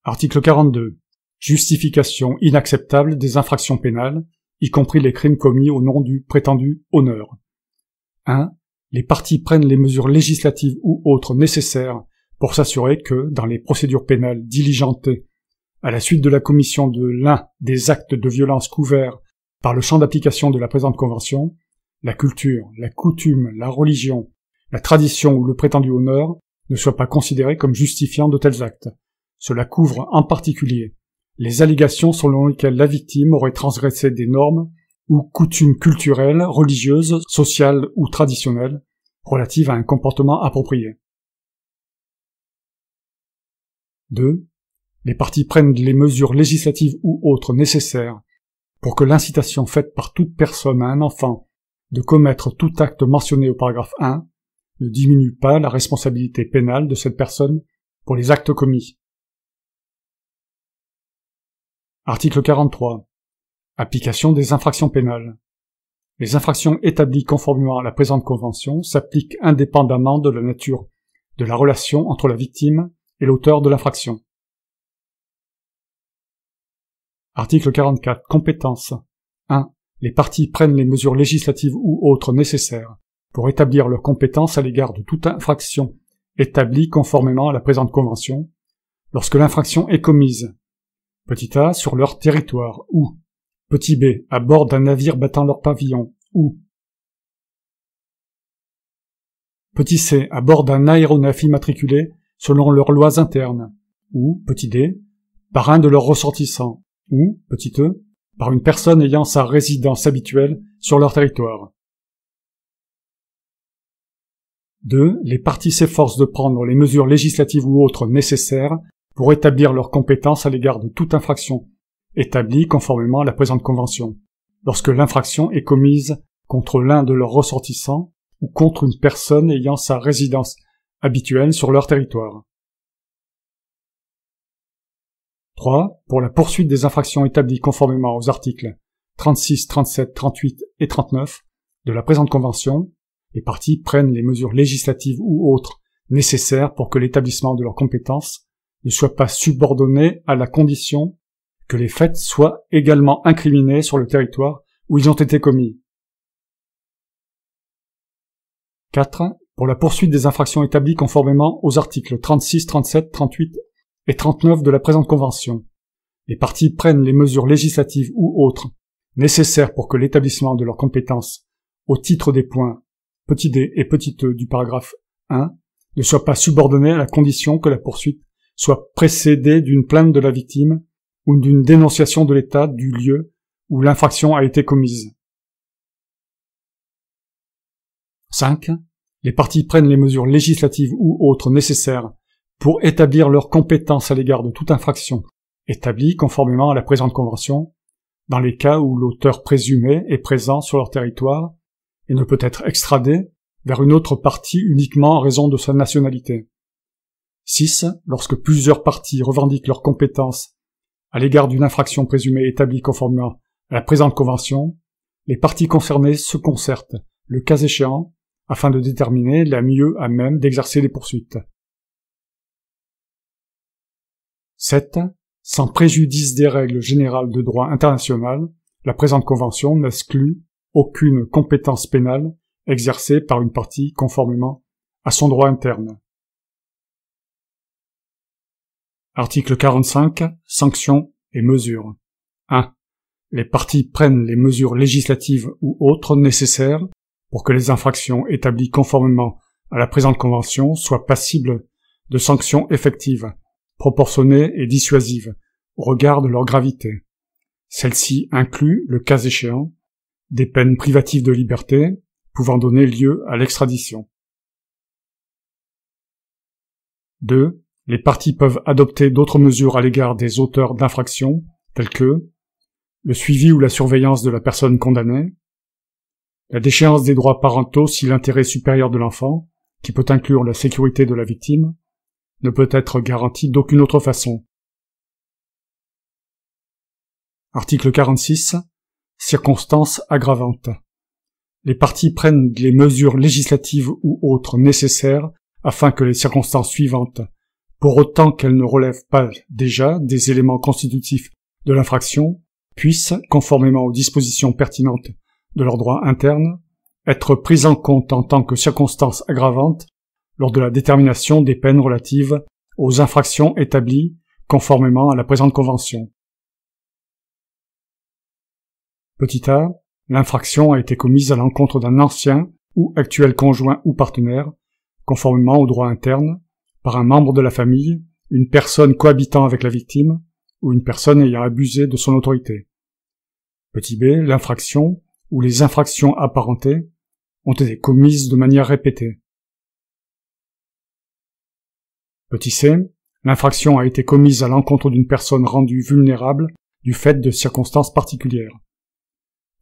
Article 42. Justification inacceptable des infractions pénales, y compris les crimes commis au nom du prétendu honneur. 1. Les parties prennent les mesures législatives ou autres nécessaires pour s'assurer que, dans les procédures pénales diligentées à la suite de la commission de l'un des actes de violence couverts par le champ d'application de la présente convention, la culture, la coutume, la religion, la tradition ou le prétendu honneur ne soient pas considérés comme justifiant de tels actes. Cela couvre en particulier les allégations selon lesquelles la victime aurait transgressé des normes ou coutumes culturelles, religieuses, sociales ou traditionnelles relatives à un comportement approprié. 2. Les parties prennent les mesures législatives ou autres nécessaires pour que l'incitation faite par toute personne à un enfant de commettre tout acte mentionné au paragraphe 1 ne diminue pas la responsabilité pénale de cette personne pour les actes commis. Article 43. Application des infractions pénales. Les infractions établies conformément à la présente convention s'appliquent indépendamment de la nature de la relation entre la victime et l'auteur de l'infraction. Article 44. Compétences. 1. Les parties prennent les mesures législatives ou autres nécessaires pour établir leurs compétences à l'égard de toute infraction établie conformément à la présente convention, lorsque l'infraction est commise, petit a, sur leur territoire, ou, petit b, à bord d'un navire battant leur pavillon, ou, petit c, à bord d'un aéronef immatriculé selon leurs lois internes, ou, petit d, par un de leurs ressortissants, ou, petit e, par une personne ayant sa résidence habituelle sur leur territoire. 2. Les parties s'efforcent de prendre les mesures législatives ou autres nécessaires pour établir leurs compétences à l'égard de toute infraction établie conformément à la présente convention, lorsque l'infraction est commise contre l'un de leurs ressortissants ou contre une personne ayant sa résidence habituelle sur leur territoire. 3. Pour la poursuite des infractions établies conformément aux articles 36, 37, 38 et 39 de la présente convention, les parties prennent les mesures législatives ou autres nécessaires pour que l'établissement de leurs compétences ne soit pas subordonné à la condition que les faits soient également incriminés sur le territoire où ils ont été commis. 4. Pour la poursuite des infractions établies conformément aux articles 36, 37, 38 et 39 de la présente convention, les parties prennent les mesures législatives ou autres nécessaires pour que l'établissement de leurs compétences au titre des points petit d et petit e du paragraphe 1 ne soit pas subordonné à la condition que la poursuite soit précédée d'une plainte de la victime ou d'une dénonciation de l'état du lieu où l'infraction a été commise. 5. Les parties prennent les mesures législatives ou autres nécessaires pour établir leurs compétences à l'égard de toute infraction établie conformément à la présente convention, dans les cas où l'auteur présumé est présent sur leur territoire et ne peut être extradé vers une autre partie uniquement en raison de sa nationalité. 6. Lorsque plusieurs parties revendiquent leurs compétences à l'égard d'une infraction présumée établie conformément à la présente convention, les parties concernées se concertent, le cas échéant, afin de déterminer la mieux à même d'exercer les poursuites. 7. Sans préjudice des règles générales de droit international, la présente convention n'exclut aucune compétence pénale exercée par une partie conformément à son droit interne. Article 45. Sanctions et mesures. 1. Les parties prennent les mesures législatives ou autres nécessaires pour que les infractions établies conformément à la présente convention soient passibles de sanctions effectives, proportionnées et dissuasives au regard de leur gravité. Celles-ci incluent, le cas échéant, des peines privatives de liberté pouvant donner lieu à l'extradition. 2. Les parties peuvent adopter d'autres mesures à l'égard des auteurs d'infractions, telles que le suivi ou la surveillance de la personne condamnée, la déchéance des droits parentaux si l'intérêt supérieur de l'enfant, qui peut inclure la sécurité de la victime, ne peut être garanti d'aucune autre façon. Article 46. Circonstances aggravantes. Les parties prennent les mesures législatives ou autres nécessaires afin que les circonstances suivantes, pour autant qu'elles ne relèvent pas déjà des éléments constitutifs de l'infraction, puissent, conformément aux dispositions pertinentes de leur droit interne, être prises en compte en tant que circonstances aggravantes lors de la détermination des peines relatives aux infractions établies conformément à la présente convention. Petit a, l'infraction a été commise à l'encontre d'un ancien ou actuel conjoint ou partenaire, conformément au droit interne, par un membre de la famille, une personne cohabitant avec la victime, ou une personne ayant abusé de son autorité. Petit b, l'infraction, ou les infractions apparentées, ont été commises de manière répétée. Petit c, l'infraction a été commise à l'encontre d'une personne rendue vulnérable du fait de circonstances particulières.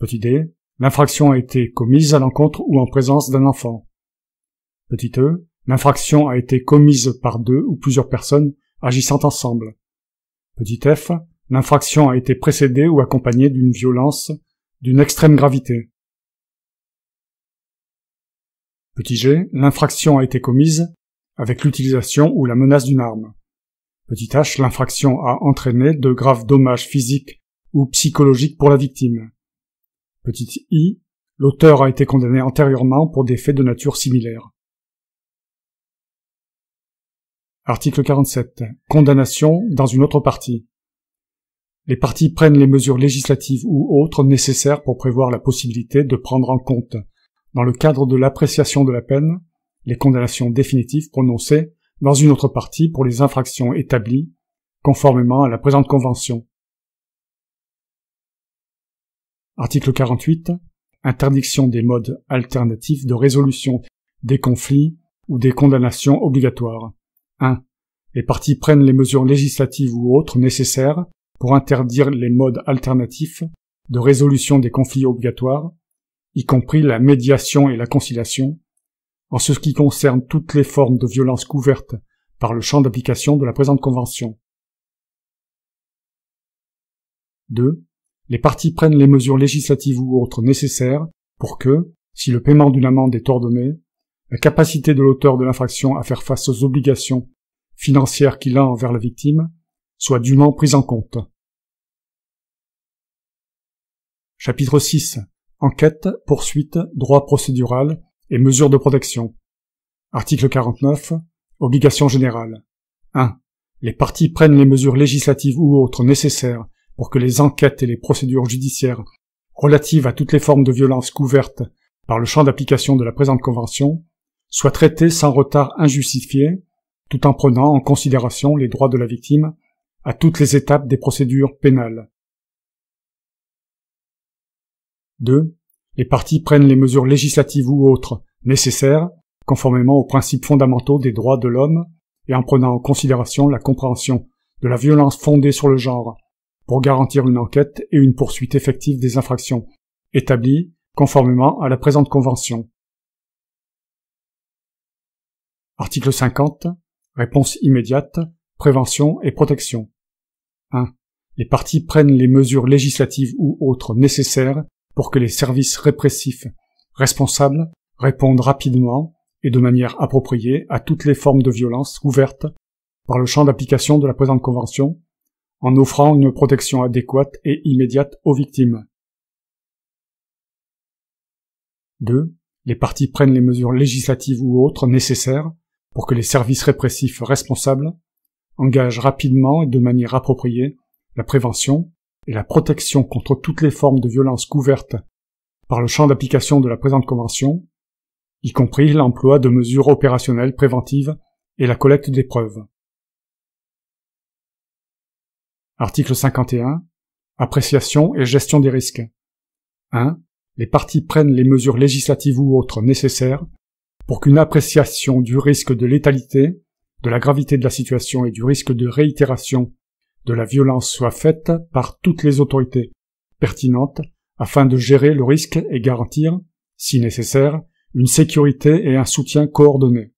Petit d, l'infraction a été commise à l'encontre ou en présence d'un enfant. Petit e, l'infraction a été commise par deux ou plusieurs personnes agissant ensemble. Petit f, l'infraction a été précédée ou accompagnée d'une violence d'une extrême gravité. Petit g, l'infraction a été commise avec l'utilisation ou la menace d'une arme. Petit h, l'infraction a entraîné de graves dommages physiques ou psychologiques pour la victime. Petit i, l'auteur a été condamné antérieurement pour des faits de nature similaire. Article 47. Condamnation dans une autre partie. Les parties prennent les mesures législatives ou autres nécessaires pour prévoir la possibilité de prendre en compte, dans le cadre de l'appréciation de la peine, les condamnations définitives prononcées dans une autre partie pour les infractions établies, conformément à la présente convention. Article 48. Interdiction des modes alternatifs de résolution des conflits ou des condamnations obligatoires. 1. Les parties prennent les mesures législatives ou autres nécessaires pour interdire les modes alternatifs de résolution des conflits obligatoires, y compris la médiation et la conciliation, en ce qui concerne toutes les formes de violence couvertes par le champ d'application de la présente convention. 2. Les parties prennent les mesures législatives ou autres nécessaires pour que, si le paiement d'une amende est ordonné, la capacité de l'auteur de l'infraction à faire face aux obligations financières qu'il a envers la victime soit dûment prise en compte. Chapitre 6. Enquête, poursuite, droit procédural et mesures de protection. Article 49. Obligation générale. 1. Les parties prennent les mesures législatives ou autres nécessaires pour que les enquêtes et les procédures judiciaires relatives à toutes les formes de violence couvertes par le champ d'application de la présente convention soient traitées sans retard injustifié, tout en prenant en considération les droits de la victime à toutes les étapes des procédures pénales. 2. Les parties prennent les mesures législatives ou autres nécessaires, conformément aux principes fondamentaux des droits de l'homme et en prenant en considération la compréhension de la violence fondée sur le genre, pour garantir une enquête et une poursuite effective des infractions établies conformément à la présente convention. Article 50. Réponse immédiate, prévention et protection. 1. Les parties prennent les mesures législatives ou autres nécessaires pour que les services répressifs responsables répondent rapidement et de manière appropriée à toutes les formes de violence couvertes par le champ d'application de la présente convention, en offrant une protection adéquate et immédiate aux victimes. 2. Les parties prennent les mesures législatives ou autres nécessaires pour que les services répressifs responsables engagent rapidement et de manière appropriée la prévention et la protection contre toutes les formes de violence couvertes par le champ d'application de la présente convention, y compris l'emploi de mesures opérationnelles préventives et la collecte des preuves. Article 51. Appréciation et gestion des risques. 1. Les parties prennent les mesures législatives ou autres nécessaires pour qu'une appréciation du risque de létalité, de la gravité de la situation et du risque de réitération de la violence soit faite par toutes les autorités pertinentes afin de gérer le risque et garantir, si nécessaire, une sécurité et un soutien coordonnés.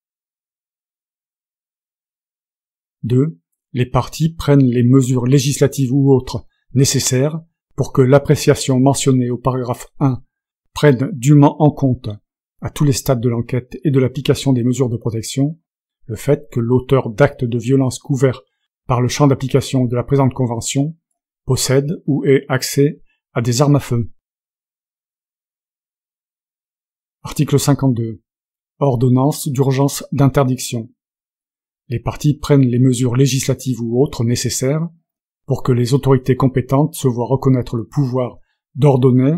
2. Les parties prennent les mesures législatives ou autres nécessaires pour que l'appréciation mentionnée au paragraphe 1 prenne dûment en compte, à tous les stades de l'enquête et de l'application des mesures de protection, le fait que l'auteur d'actes de violence couverts par le champ d'application de la présente convention possède ou ait accès à des armes à feu. Article 52. Ordonnance d'urgence d'interdiction. Les parties prennent les mesures législatives ou autres nécessaires pour que les autorités compétentes se voient reconnaître le pouvoir d'ordonner,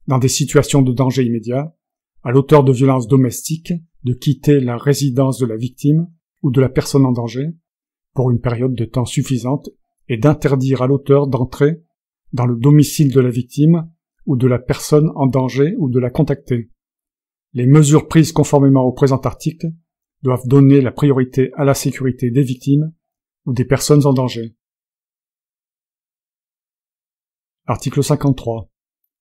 dans des situations de danger immédiat, à l'auteur de violences domestiques de quitter la résidence de la victime ou de la personne en danger pour une période de temps suffisante et d'interdire à l'auteur d'entrer dans le domicile de la victime ou de la personne en danger ou de la contacter. Les mesures prises conformément au présent article doivent donner la priorité à la sécurité des victimes ou des personnes en danger. Article 53.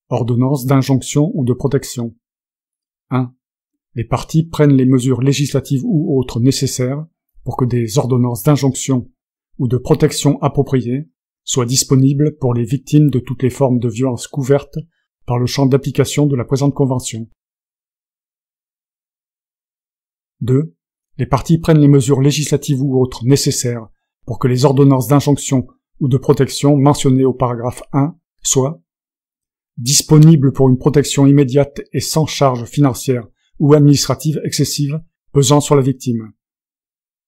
Ordonnance d'injonction ou de protection. 1. Les parties prennent les mesures législatives ou autres nécessaires pour que des ordonnances d'injonction ou de protection appropriées soit disponible pour les victimes de toutes les formes de violence couvertes par le champ d'application de la présente Convention. 2. Les parties prennent les mesures législatives ou autres nécessaires pour que les ordonnances d'injonction ou de protection mentionnées au paragraphe 1 soient disponibles pour une protection immédiate et sans charge financière ou administrative excessive pesant sur la victime,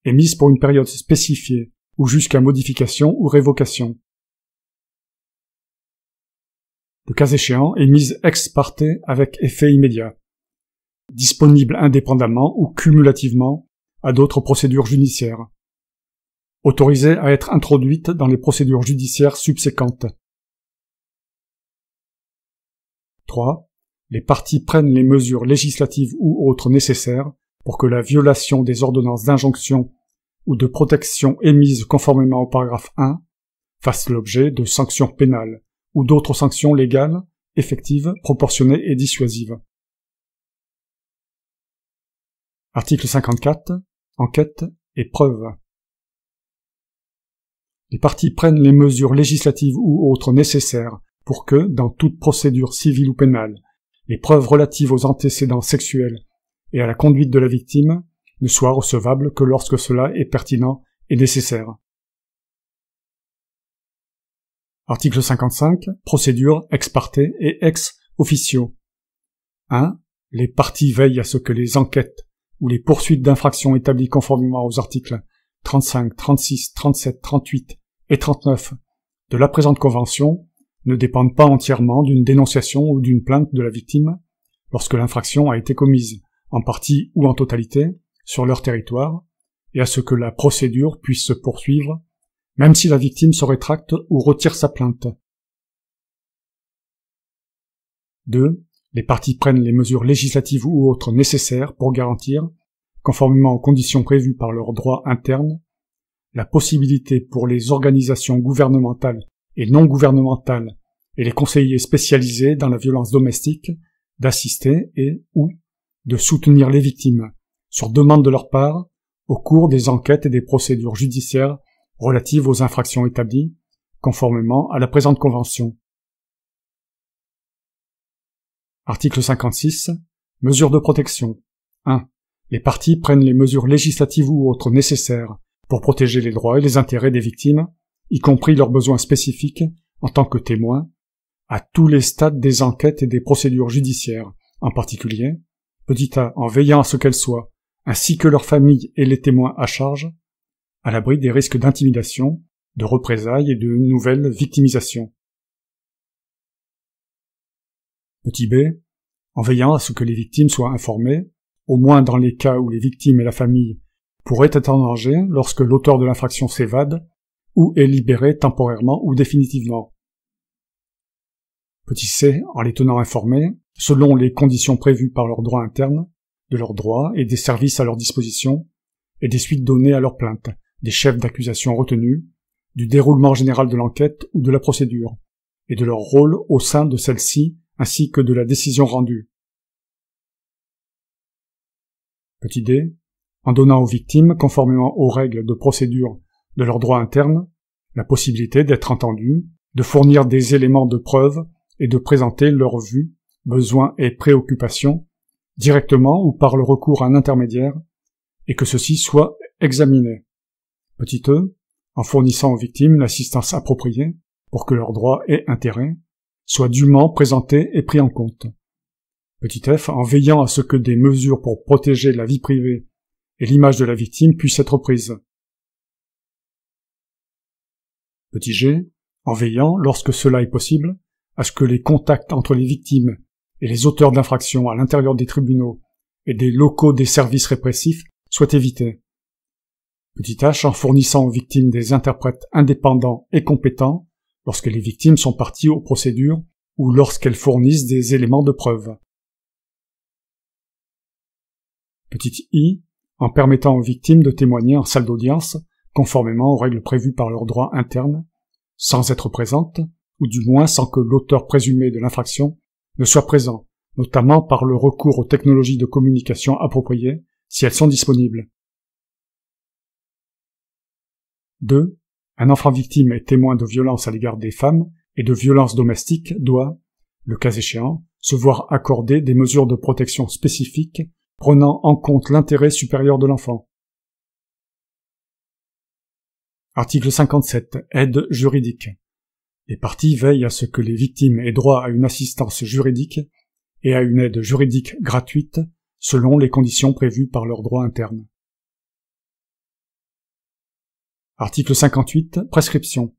émises pour une période spécifiée ou jusqu'à modification ou révocation. Le cas échéant, émises ex parte avec effet immédiat, disponibles indépendamment ou cumulativement à d'autres procédures judiciaires, autorisées à être introduites dans les procédures judiciaires subséquentes. 3. Les parties prennent les mesures législatives ou autres nécessaires pour que la violation des ordonnances d'injonction ou de protection émises conformément au paragraphe 1 fasse l'objet de sanctions pénales ou d'autres sanctions légales, effectives, proportionnées et dissuasives. Article 54. Enquête et preuve. Les parties prennent les mesures législatives ou autres nécessaires pour que, dans toute procédure civile ou pénale, les preuves relatives aux antécédents sexuels et à la conduite de la victime ne soient recevables que lorsque cela est pertinent et nécessaire. Article 55. Procédure ex parte et ex officio. 1. Les parties veillent à ce que les enquêtes ou les poursuites d'infractions établies conformément aux articles 35, 36, 37, 38 et 39 de la présente Convention ne dépendent pas entièrement d'une dénonciation ou d'une plainte de la victime lorsque l'infraction a été commise, en partie ou en totalité, sur leur territoire, et à ce que la procédure puisse se poursuivre, même si la victime se rétracte ou retire sa plainte. 2. Les parties prennent les mesures législatives ou autres nécessaires pour garantir, conformément aux conditions prévues par leur droit interne, la possibilité pour les organisations gouvernementales et non gouvernementales et les conseillers spécialisés dans la violence domestique d'assister et ou de soutenir les victimes, sur demande de leur part, au cours des enquêtes et des procédures judiciaires relatives aux infractions établies, conformément à la présente Convention. Article 56. Mesures de protection. 1. Les parties prennent les mesures législatives ou autres nécessaires pour protéger les droits et les intérêts des victimes, y compris leurs besoins spécifiques, en tant que témoins, à tous les stades des enquêtes et des procédures judiciaires, en particulier, petit a, en veillant à ce qu'elles soient, ainsi que leurs familles et les témoins à charge, à l'abri des risques d'intimidation, de représailles et de nouvelles victimisations. Petit b, en veillant à ce que les victimes soient informées, au moins dans les cas où les victimes et la famille pourraient être en danger lorsque l'auteur de l'infraction s'évade ou est libéré temporairement ou définitivement. Petit c, en les tenant informés, selon les conditions prévues par leur droit interne, de leurs droits et des services à leur disposition, et des suites données à leur plainte, des chefs d'accusation retenus, du déroulement général de l'enquête ou de la procédure, et de leur rôle au sein de celle-ci ainsi que de la décision rendue. Petit d, en donnant aux victimes, conformément aux règles de procédure de leur droit interne, la possibilité d'être entendues, de fournir des éléments de preuve et de présenter leurs vues, besoins et préoccupations, directement ou par le recours à un intermédiaire, et que ceci soit examiné. Petit e, en fournissant aux victimes une assistance appropriée pour que leurs droits et intérêts soient dûment présentés et pris en compte. Petit f, en veillant à ce que des mesures pour protéger la vie privée et l'image de la victime puissent être prises. Petit g, en veillant, lorsque cela est possible, à ce que les contacts entre les victimes et les auteurs d'infractions à l'intérieur des tribunaux et des locaux des services répressifs soient évités. Petit h, en fournissant aux victimes des interprètes indépendants et compétents lorsque les victimes sont parties aux procédures ou lorsqu'elles fournissent des éléments de preuve. Petit i, en permettant aux victimes de témoigner en salle d'audience conformément aux règles prévues par leur droit interne, sans être présentes, ou du moins sans que l'auteur présumé de l'infraction ne soit présent, notamment par le recours aux technologies de communication appropriées, si elles sont disponibles. 2. Un enfant victime et témoin de violences à l'égard des femmes et de violences domestiques doit, le cas échéant, se voir accorder des mesures de protection spécifiques prenant en compte l'intérêt supérieur de l'enfant. Article 57. Aide juridique. Les parties veillent à ce que les victimes aient droit à une assistance juridique et à une aide juridique gratuite selon les conditions prévues par leur droit interne. Article 58. Prescription.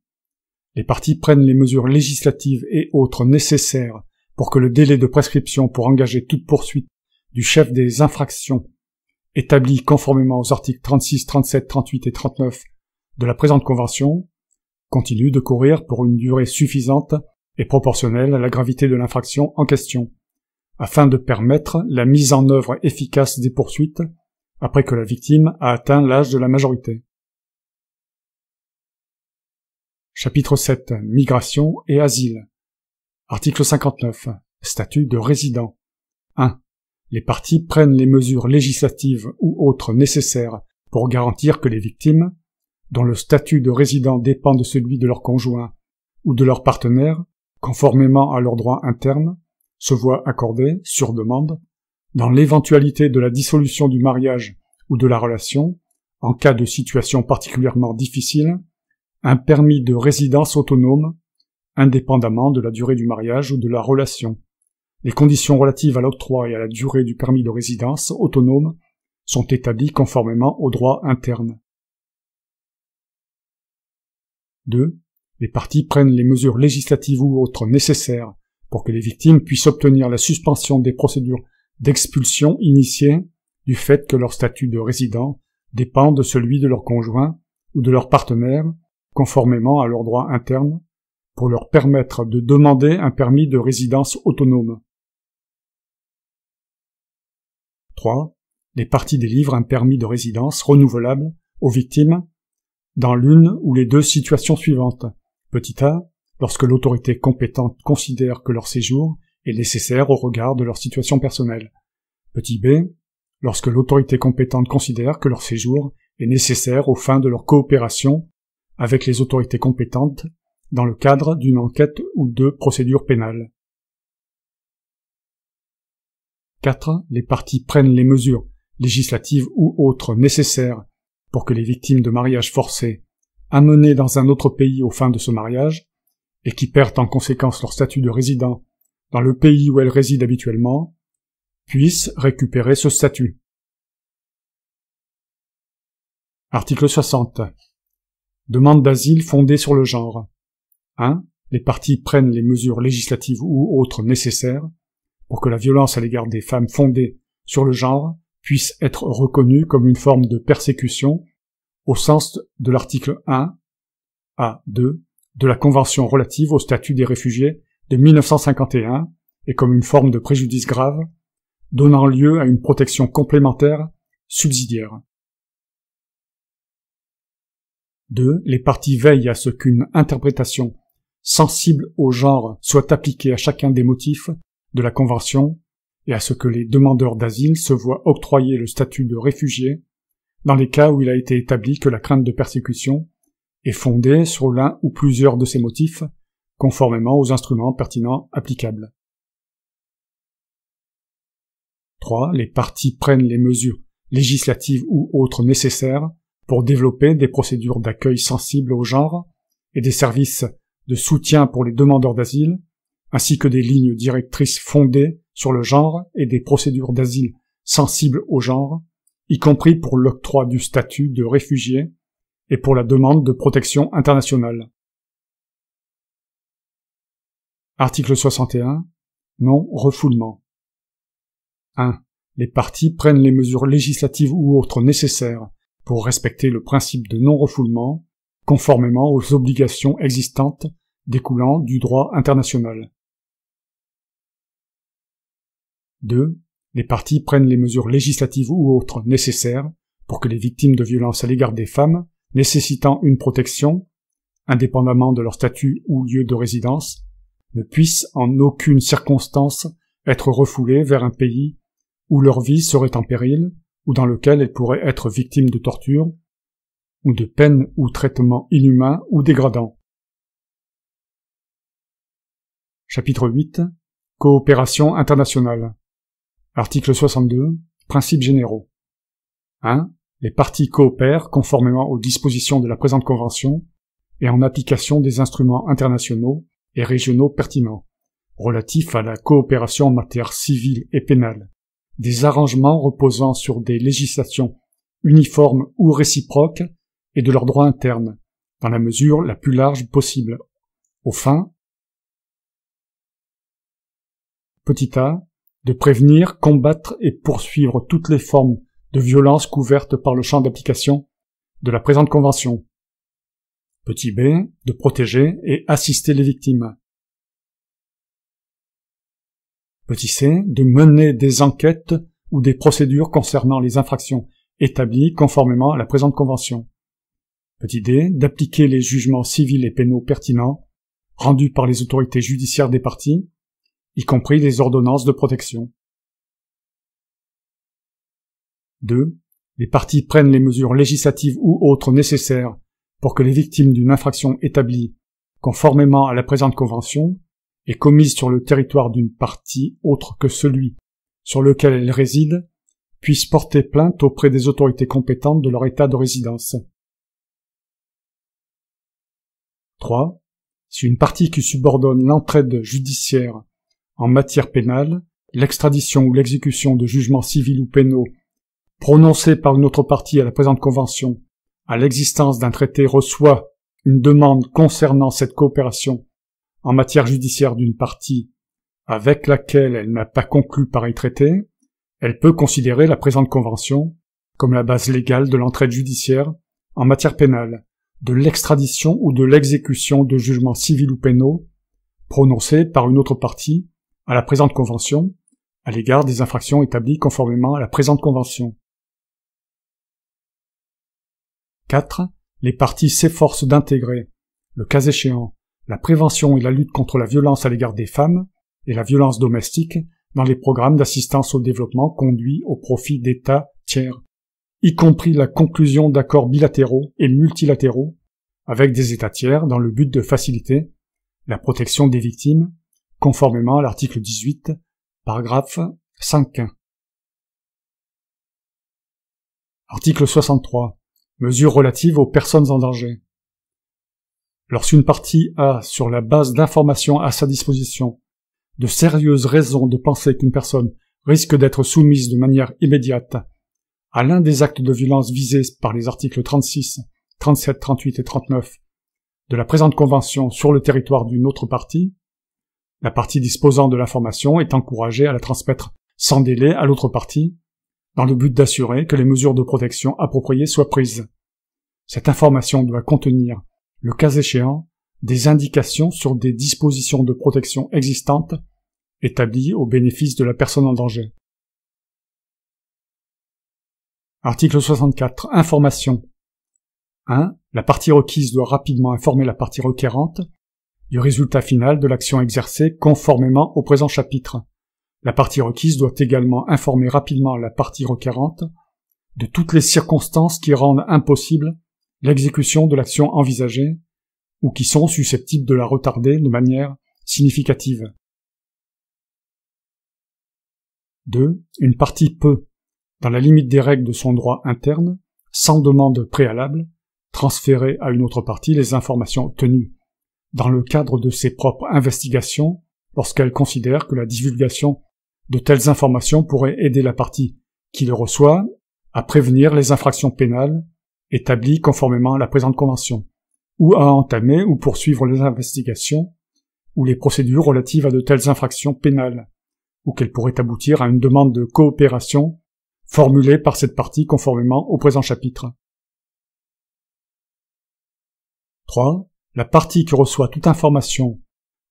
Les parties prennent les mesures législatives et autres nécessaires pour que le délai de prescription pour engager toute poursuite du chef des infractions établi conformément aux articles 36, 37, 38 et 39 de la présente convention continue de courir pour une durée suffisante et proportionnelle à la gravité de l'infraction en question, afin de permettre la mise en œuvre efficace des poursuites après que la victime a atteint l'âge de la majorité. Chapitre 7. Migration et asile. Article 59. Statut de résident. 1. Les parties prennent les mesures législatives ou autres nécessaires pour garantir que les victimes, dont le statut de résident dépend de celui de leur conjoint ou de leur partenaire, conformément à leur droit interne, se voient accorder, sur demande, dans l'éventualité de la dissolution du mariage ou de la relation, en cas de situation particulièrement difficile, un permis de résidence autonome, indépendamment de la durée du mariage ou de la relation. Les conditions relatives à l'octroi et à la durée du permis de résidence autonome sont établies conformément au droit interne. 2. Les parties prennent les mesures législatives ou autres nécessaires pour que les victimes puissent obtenir la suspension des procédures d'expulsion initiées du fait que leur statut de résident dépend de celui de leur conjoint ou de leur partenaire, conformément à leur droit interne, pour leur permettre de demander un permis de résidence autonome. 3. Les parties délivrent un permis de résidence renouvelable aux victimes dans l'une ou les deux situations suivantes. Petit a, lorsque l'autorité compétente considère que leur séjour est nécessaire au regard de leur situation personnelle. Petit b, lorsque l'autorité compétente considère que leur séjour est nécessaire aux fins de leur coopération avec les autorités compétentes dans le cadre d'une enquête ou de procédure pénale. 4. Les parties prennent les mesures législatives ou autres nécessaires pour que les victimes de mariage forcé, amenées dans un autre pays aux fins de ce mariage, et qui perdent en conséquence leur statut de résident dans le pays où elles résident habituellement, puissent récupérer ce statut. Article 60. Demande d'asile fondée sur le genre. 1. Les parties prennent les mesures législatives ou autres nécessaires pour que la violence à l'égard des femmes fondée sur le genre puisse être reconnue comme une forme de persécution au sens de l'article 1 à 2 de la Convention relative au statut des réfugiés de 1951 et comme une forme de préjudice grave, donnant lieu à une protection complémentaire subsidiaire. 2. Les parties veillent à ce qu'une interprétation sensible au genre soit appliquée à chacun des motifs de la Convention et à ce que les demandeurs d'asile se voient octroyer le statut de réfugié dans les cas où il a été établi que la crainte de persécution est fondée sur l'un ou plusieurs de ces motifs, conformément aux instruments pertinents applicables. 3. Les parties prennent les mesures législatives ou autres nécessaires pour développer des procédures d'accueil sensibles au genre et des services de soutien pour les demandeurs d'asile, ainsi que des lignes directrices fondées sur le genre et des procédures d'asile sensibles au genre, y compris pour l'octroi du statut de réfugié et pour la demande de protection internationale. Article 61. Non-refoulement. 1. Les parties prennent les mesures législatives ou autres nécessaires pour respecter le principe de non-refoulement, conformément aux obligations existantes découlant du droit international. 2. Les parties prennent les mesures législatives ou autres nécessaires pour que les victimes de violences à l'égard des femmes nécessitant une protection, indépendamment de leur statut ou lieu de résidence, ne puissent en aucune circonstance être refoulées vers un pays où leur vie serait en péril ou dans lequel elles pourraient être victimes de torture, ou de peines ou traitements inhumains ou dégradants. Chapitre 8. Coopération internationale. Article 62. Principes généraux. 1. Les parties coopèrent conformément aux dispositions de la présente Convention et en application des instruments internationaux et régionaux pertinents, relatifs à la coopération en matière civile et pénale, des arrangements reposant sur des législations uniformes ou réciproques et de leur droit interne, dans la mesure la plus large possible, aux fins a. De prévenir, combattre et poursuivre toutes les formes de violence couvertes par le champ d'application de la présente Convention. B. De protéger et assister les victimes. C. De mener des enquêtes ou des procédures concernant les infractions établies conformément à la présente Convention. D. D'appliquer les jugements civils et pénaux pertinents rendus par les autorités judiciaires des parties, y compris les ordonnances de protection. 2. Les parties prennent les mesures législatives ou autres nécessaires pour que les victimes d'une infraction établie conformément à la présente Convention et commise sur le territoire d'une partie autre que celui sur lequel elle réside puissent porter plainte auprès des autorités compétentes de leur état de résidence. 3. Si une partie qui subordonne l'entraide judiciaire en matière pénale, l'extradition ou l'exécution de jugements civils ou pénaux prononcés par une autre partie à la présente Convention à l'existence d'un traité reçoit une demande concernant cette coopération en matière judiciaire d'une partie avec laquelle elle n'a pas conclu pareil traité, elle peut considérer la présente Convention comme la base légale de l'entraide judiciaire en matière pénale, de l'extradition ou de l'exécution de jugements civils ou pénaux prononcés par une autre partie à la présente Convention, à l'égard des infractions établies conformément à la présente Convention. 4. Les parties s'efforcent d'intégrer, le cas échéant, la prévention et la lutte contre la violence à l'égard des femmes et la violence domestique dans les programmes d'assistance au développement conduits au profit d'États tiers, y compris la conclusion d'accords bilatéraux et multilatéraux avec des États tiers dans le but de faciliter la protection des victimes, conformément à l'article 18, paragraphe 5.1. Article 63. Mesures relatives aux personnes en danger. Lorsqu'une partie a, sur la base d'informations à sa disposition, de sérieuses raisons de penser qu'une personne risque d'être soumise de manière immédiate à l'un des actes de violence visés par les articles 36, 37, 38 et 39 de la présente Convention sur le territoire d'une autre partie, la partie disposant de l'information est encouragée à la transmettre sans délai à l'autre partie, dans le but d'assurer que les mesures de protection appropriées soient prises. Cette information doit contenir, le cas échéant, des indications sur des dispositions de protection existantes établies au bénéfice de la personne en danger. Article 64. Information. 1. La partie requise doit rapidement informer la partie requérante du résultat final de l'action exercée conformément au présent chapitre. La partie requise doit également informer rapidement la partie requérante de toutes les circonstances qui rendent impossible l'exécution de l'action envisagée ou qui sont susceptibles de la retarder de manière significative. 2. Une partie peut, dans la limite des règles de son droit interne, sans demande préalable, transférer à une autre partie les informations obtenues dans le cadre de ses propres investigations lorsqu'elle considère que la divulgation de telles informations pourrait aider la partie qui le reçoit à prévenir les infractions pénales établies conformément à la présente Convention, ou à entamer ou poursuivre les investigations ou les procédures relatives à de telles infractions pénales, ou qu'elle pourrait aboutir à une demande de coopération formulée par cette partie conformément au présent chapitre. 3. La partie qui reçoit toute information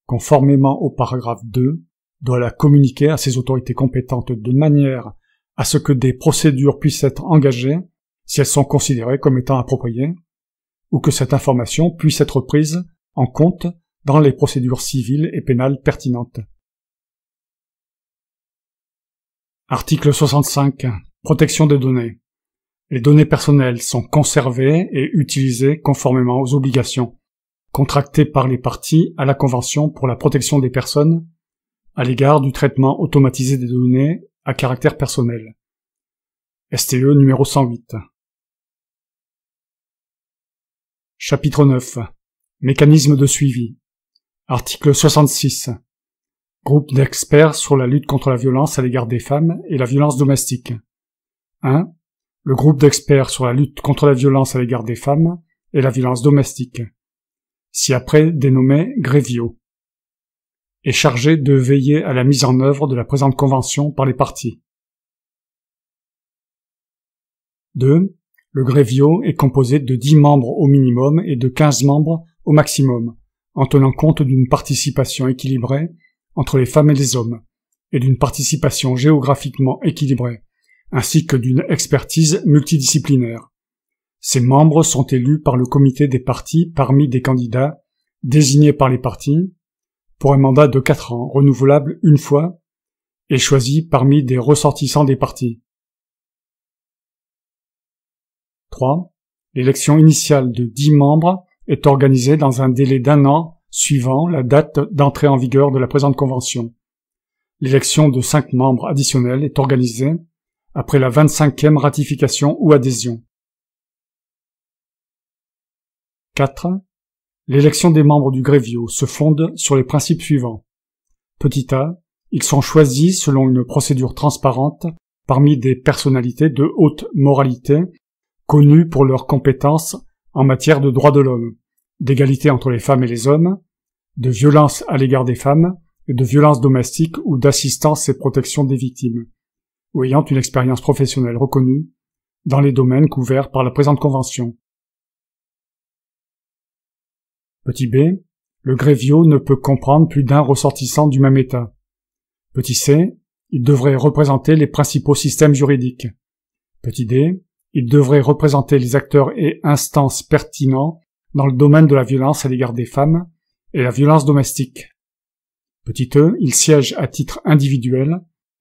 conformément au paragraphe 2 doit la communiquer à ses autorités compétentes de manière à ce que des procédures puissent être engagées si elles sont considérées comme étant appropriées, ou que cette information puisse être prise en compte dans les procédures civiles et pénales pertinentes. Article 65. Protection des données. Les données personnelles sont conservées et utilisées conformément aux obligations contractées par les parties à la Convention pour la protection des personnes à l'égard du traitement automatisé des données à caractère personnel. STE numéro 108. Chapitre 9. Mécanisme de suivi. Article 66. Groupe d'experts sur la lutte contre la violence à l'égard des femmes et la violence domestique. 1. Le groupe d'experts sur la lutte contre la violence à l'égard des femmes et la violence domestique, ci-après dénommé GREVIO, est chargé de veiller à la mise en œuvre de la présente convention par les parties. 2. Le GREVIO est composé de 10 membres au minimum et de 15 membres au maximum, en tenant compte d'une participation équilibrée entre les femmes et les hommes, et d'une participation géographiquement équilibrée, ainsi que d'une expertise multidisciplinaire. Ces membres sont élus par le comité des parties parmi des candidats désignés par les parties pour un mandat de 4 ans, renouvelable une fois, et choisis parmi des ressortissants des parties. 3. L'élection initiale de 10 membres est organisée dans un délai d'1 an suivant la date d'entrée en vigueur de la présente convention. L'élection de 5 membres additionnels est organisée après la 25e ratification ou adhésion. 4. L'élection des membres du GREVIO se fonde sur les principes suivants. Petit a, ils sont choisis selon une procédure transparente parmi des personnalités de haute moralité connues pour leurs compétences en matière de droits de l'homme, d'égalité entre les femmes et les hommes, de violence à l'égard des femmes et de violence domestique ou d'assistance et protection des victimes, ou ayant une expérience professionnelle reconnue dans les domaines couverts par la présente convention. Petit b, le GREVIO ne peut comprendre plus d'un ressortissant du même État. Petit c, il devrait représenter les principaux systèmes juridiques. Petit d, il devrait représenter les acteurs et instances pertinents dans le domaine de la violence à l'égard des femmes et la violence domestique. Petit e, ils siègent à titre individuel,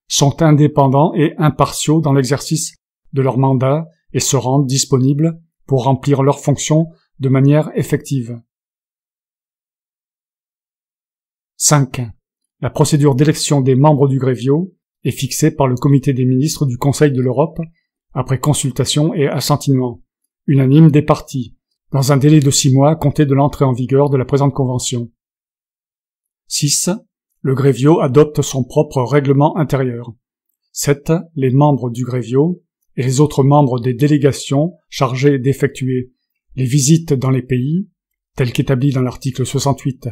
sont indépendants et impartiaux dans l'exercice de leur mandat et se rendent disponibles pour remplir leurs fonctions de manière effective. 5. La procédure d'élection des membres du GREVIO est fixée par le comité des ministres du Conseil de l'Europe après consultation et assentiment unanime des parties, dans un délai de 6 mois compté de l'entrée en vigueur de la présente convention. 6. Le GREVIO adopte son propre règlement intérieur. 7. Les membres du GREVIO et les autres membres des délégations chargées d'effectuer les visites dans les pays, telles qu'établies dans l'article 68,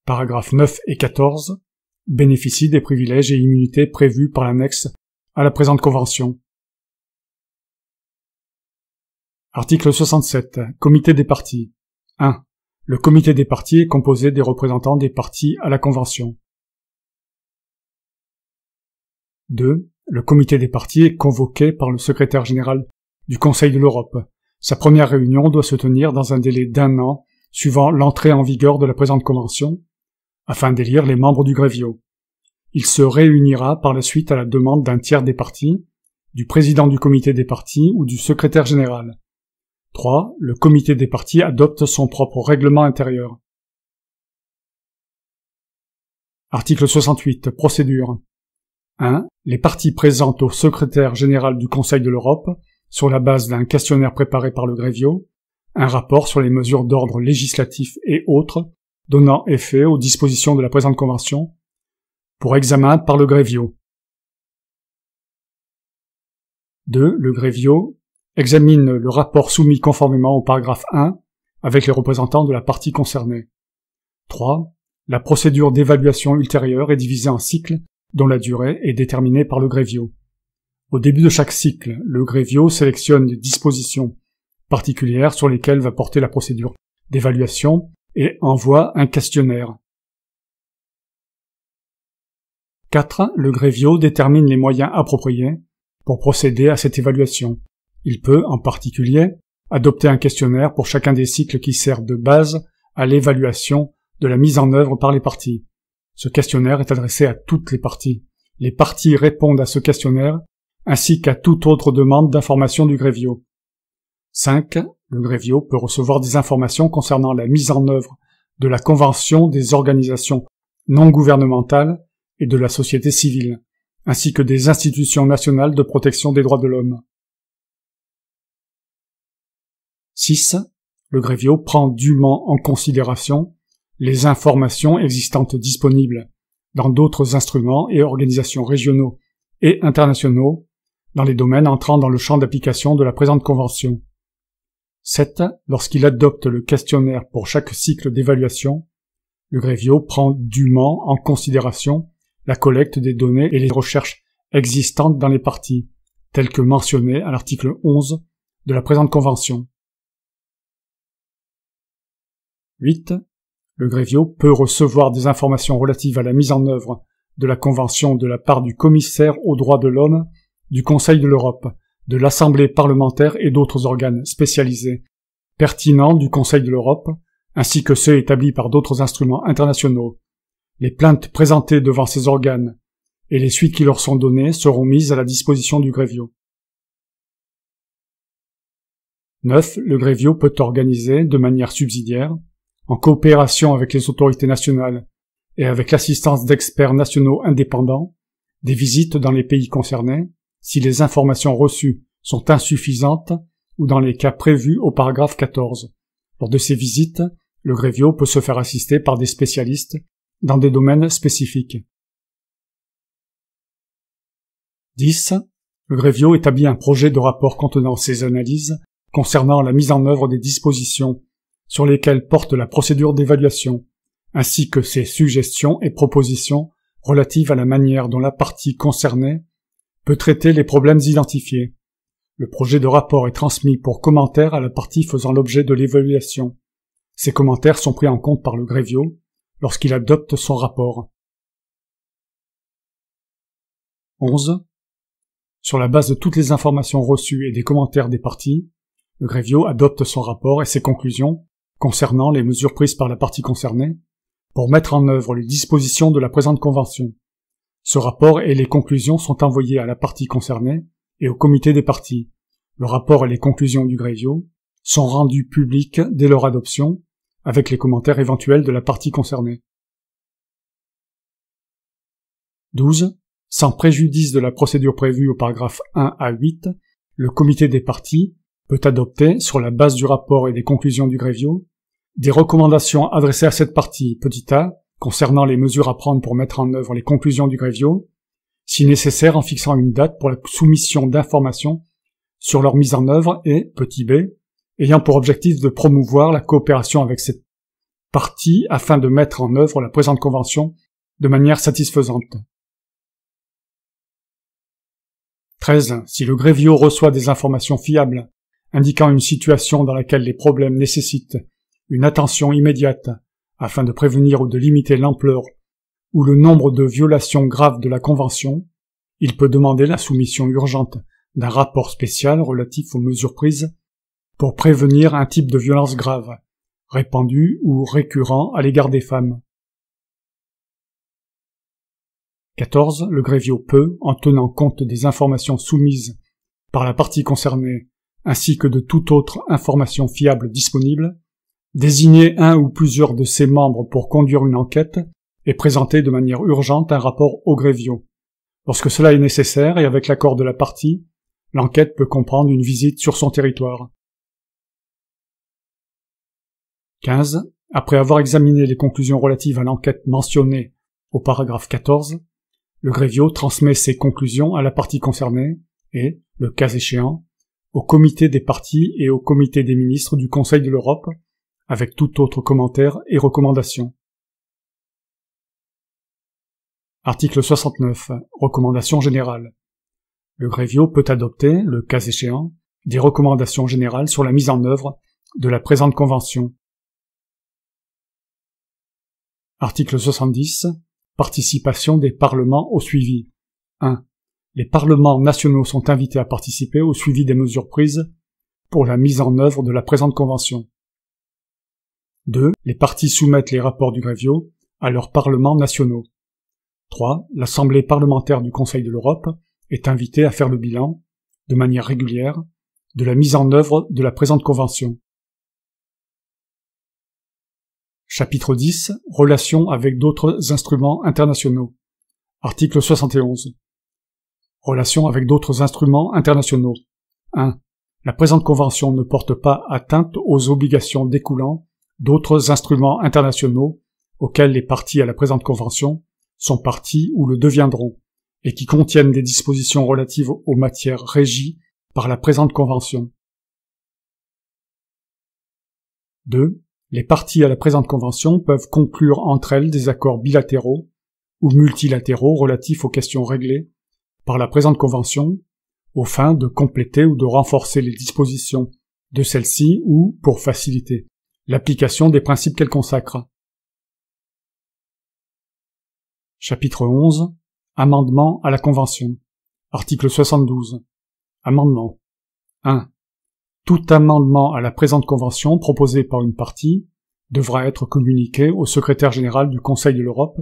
paragraphes 9 et 14, bénéficient des privilèges et immunités prévus par l'annexe à la présente convention. Article 67. Comité des parties. 1. Le comité des parties est composé des représentants des parties à la Convention. 2. Le comité des parties est convoqué par le secrétaire général du Conseil de l'Europe. Sa première réunion doit se tenir dans un délai d'1 an suivant l'entrée en vigueur de la présente Convention, afin d'élire les membres du GREVIO. Il se réunira par la suite à la demande d'un tiers des parties, du président du comité des parties ou du secrétaire général. 3. Le comité des parties adopte son propre règlement intérieur. Article 68. Procédure. 1. Les parties présentent au secrétaire général du Conseil de l'Europe, sur la base d'un questionnaire préparé par le GREVIO, un rapport sur les mesures d'ordre législatif et autres donnant effet aux dispositions de la présente convention, pour examen par le GREVIO. 2. Le GREVIO examine le rapport soumis conformément au paragraphe 1 avec les représentants de la partie concernée. 3. La procédure d'évaluation ultérieure est divisée en cycles dont la durée est déterminée par le GREVIO. Au début de chaque cycle, le GREVIO sélectionne les dispositions particulières sur lesquelles va porter la procédure d'évaluation et envoie un questionnaire. 4. Le GREVIO détermine les moyens appropriés pour procéder à cette évaluation. Il peut, en particulier, adopter un questionnaire pour chacun des cycles qui sert de base à l'évaluation de la mise en œuvre par les parties. Ce questionnaire est adressé à toutes les parties. Les parties répondent à ce questionnaire ainsi qu'à toute autre demande d'information du Grevio. 5. Le Grevio peut recevoir des informations concernant la mise en œuvre de la Convention des organisations non gouvernementales et de la société civile, ainsi que des institutions nationales de protection des droits de l'homme. 6. Le Grevio prend dûment en considération les informations existantes disponibles dans d'autres instruments et organisations régionaux et internationaux dans les domaines entrant dans le champ d'application de la présente convention. 7. Lorsqu'il adopte le questionnaire pour chaque cycle d'évaluation, le Grevio prend dûment en considération la collecte des données et les recherches existantes dans les parties, telles que mentionnées à l'article 11 de la présente convention. 8. Le Grevio peut recevoir des informations relatives à la mise en œuvre de la Convention de la part du commissaire aux droits de l'homme, du Conseil de l'Europe, de l'Assemblée parlementaire et d'autres organes spécialisés pertinents du Conseil de l'Europe, ainsi que ceux établis par d'autres instruments internationaux. Les plaintes présentées devant ces organes et les suites qui leur sont données seront mises à la disposition du Grevio. 9. Le Grevio peut organiser, de manière subsidiaire, en coopération avec les autorités nationales et avec l'assistance d'experts nationaux indépendants, des visites dans les pays concernés, si les informations reçues sont insuffisantes ou dans les cas prévus au paragraphe 14. Lors de ces visites, le Grevio peut se faire assister par des spécialistes dans des domaines spécifiques. 10. Le Grevio établit un projet de rapport contenant ses analyses concernant la mise en œuvre des dispositions sur lesquelles porte la procédure d'évaluation, ainsi que ses suggestions et propositions relatives à la manière dont la partie concernée peut traiter les problèmes identifiés. Le projet de rapport est transmis pour commentaire à la partie faisant l'objet de l'évaluation. Ces commentaires sont pris en compte par le Grevio lorsqu'il adopte son rapport. 11. Sur la base de toutes les informations reçues et des commentaires des parties, le Grevio adopte son rapport et ses conclusions concernant les mesures prises par la partie concernée pour mettre en œuvre les dispositions de la présente convention. Ce rapport et les conclusions sont envoyés à la partie concernée et au comité des parties. Le rapport et les conclusions du Grevio sont rendus publics dès leur adoption, avec les commentaires éventuels de la partie concernée. 12. Sans préjudice de la procédure prévue au paragraphe 1 à 8, le comité des parties peut adopter, sur la base du rapport et des conclusions du Grevio, des recommandations adressées à cette partie, petit a, concernant les mesures à prendre pour mettre en œuvre les conclusions du Grevio, si nécessaire en fixant une date pour la soumission d'informations sur leur mise en œuvre et, petit b, ayant pour objectif de promouvoir la coopération avec cette partie afin de mettre en œuvre la présente convention de manière satisfaisante. 13. Si le Grevio reçoit des informations fiables indiquant une situation dans laquelle les problèmes nécessitent une attention immédiate afin de prévenir ou de limiter l'ampleur ou le nombre de violations graves de la Convention, il peut demander la soumission urgente d'un rapport spécial relatif aux mesures prises pour prévenir un type de violence grave, répandu ou récurrent à l'égard des femmes. 14. Le Grevio peut, en tenant compte des informations soumises par la partie concernée ainsi que de toute autre information fiable disponible, désigner un ou plusieurs de ses membres pour conduire une enquête et présenter de manière urgente un rapport au Grevio. Lorsque cela est nécessaire et avec l'accord de la partie, l'enquête peut comprendre une visite sur son territoire. 15. Après avoir examiné les conclusions relatives à l'enquête mentionnées au paragraphe 14, le Grevio transmet ses conclusions à la partie concernée et, le cas échéant, au comité des parties et au comité des ministres du Conseil de l'Europe, avec tout autre commentaire et recommandation. Article 69. Recommandations générales. Le Grevio peut adopter, le cas échéant, des recommandations générales sur la mise en œuvre de la présente convention. Article 70. Participation des parlements au suivi. 1. Les parlements nationaux sont invités à participer au suivi des mesures prises pour la mise en œuvre de la présente convention. 2. Les parties soumettent les rapports du Grevio à leurs parlements nationaux. 3. L'Assemblée parlementaire du Conseil de l'Europe est invité à faire le bilan, de manière régulière, de la mise en œuvre de la présente convention. Chapitre 10. Relations avec d'autres instruments internationaux. Article 71. Relations avec d'autres instruments internationaux. 1. La présente convention ne porte pas atteinte aux obligations découlant d'autres instruments internationaux auxquels les parties à la présente convention sont parties ou le deviendront, et qui contiennent des dispositions relatives aux matières régies par la présente convention. 2. Les parties à la présente convention peuvent conclure entre elles des accords bilatéraux ou multilatéraux relatifs aux questions réglées par la présente convention, aux fins de compléter ou de renforcer les dispositions de celle-ci ou pour faciliter l'application des principes qu'elle consacre. Chapitre 11. Amendement à la Convention. Article 72. Amendement. 1. Tout amendement à la présente Convention proposé par une partie devra être communiqué au secrétaire général du Conseil de l'Europe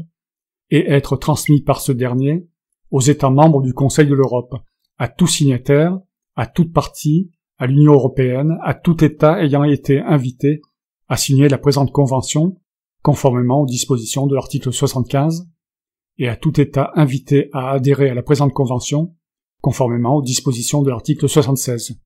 et être transmis par ce dernier aux États membres du Conseil de l'Europe, à tout signataire, à toute partie, à l'Union européenne, à tout État ayant été invité à signer la présente Convention, conformément aux dispositions de l'article 75, et à tout État invité à adhérer à la présente Convention, conformément aux dispositions de l'article 76.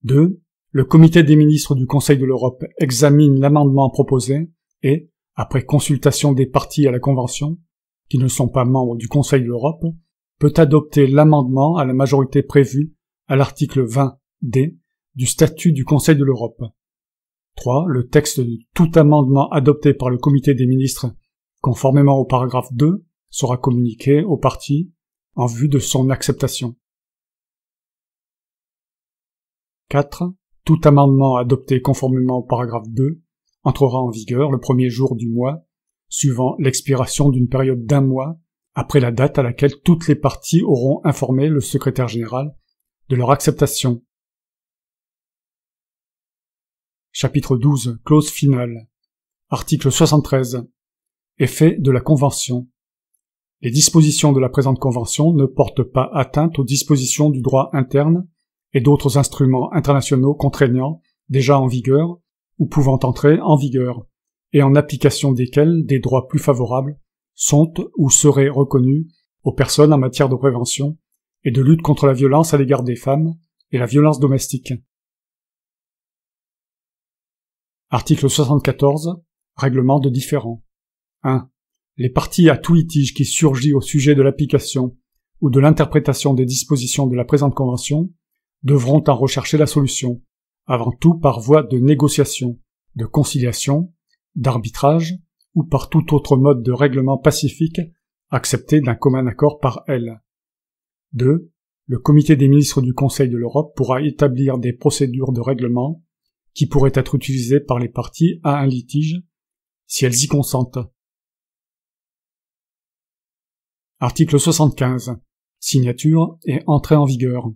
2. Le comité des ministres du Conseil de l'Europe examine l'amendement proposé et, après consultation des parties à la Convention, qui ne sont pas membres du Conseil de l'Europe, peut adopter l'amendement à la majorité prévue à l'article 20d du statut du Conseil de l'Europe. 3. Le texte de tout amendement adopté par le comité des ministres, conformément au paragraphe 2, sera communiqué aux parties en vue de son acceptation. 4. Tout amendement adopté conformément au paragraphe 2 entrera en vigueur le premier jour du mois suivant l'expiration d'une période d'1 mois après la date à laquelle toutes les parties auront informé le secrétaire général de leur acceptation. Chapitre 12. Clause finale. Article 73. Effet de la Convention. Les dispositions de la présente Convention ne portent pas atteinte aux dispositions du droit interne et d'autres instruments internationaux contraignants déjà en vigueur ou pouvant entrer en vigueur, et en application desquels des droits plus favorables sont ou seraient reconnus aux personnes en matière de prévention et de lutte contre la violence à l'égard des femmes et la violence domestique. Article 74. Règlement de différend. 1. Les parties à tout litige qui surgit au sujet de l'application ou de l'interprétation des dispositions de la présente Convention devront en rechercher la solution, avant tout par voie de négociation, de conciliation, d'arbitrage ou par tout autre mode de règlement pacifique accepté d'un commun accord par elles. 2. Le comité des ministres du Conseil de l'Europe pourra établir des procédures de règlement qui pourraient être utilisées par les parties à un litige, si elles y consentent. Article 75. Signature et entrée en vigueur.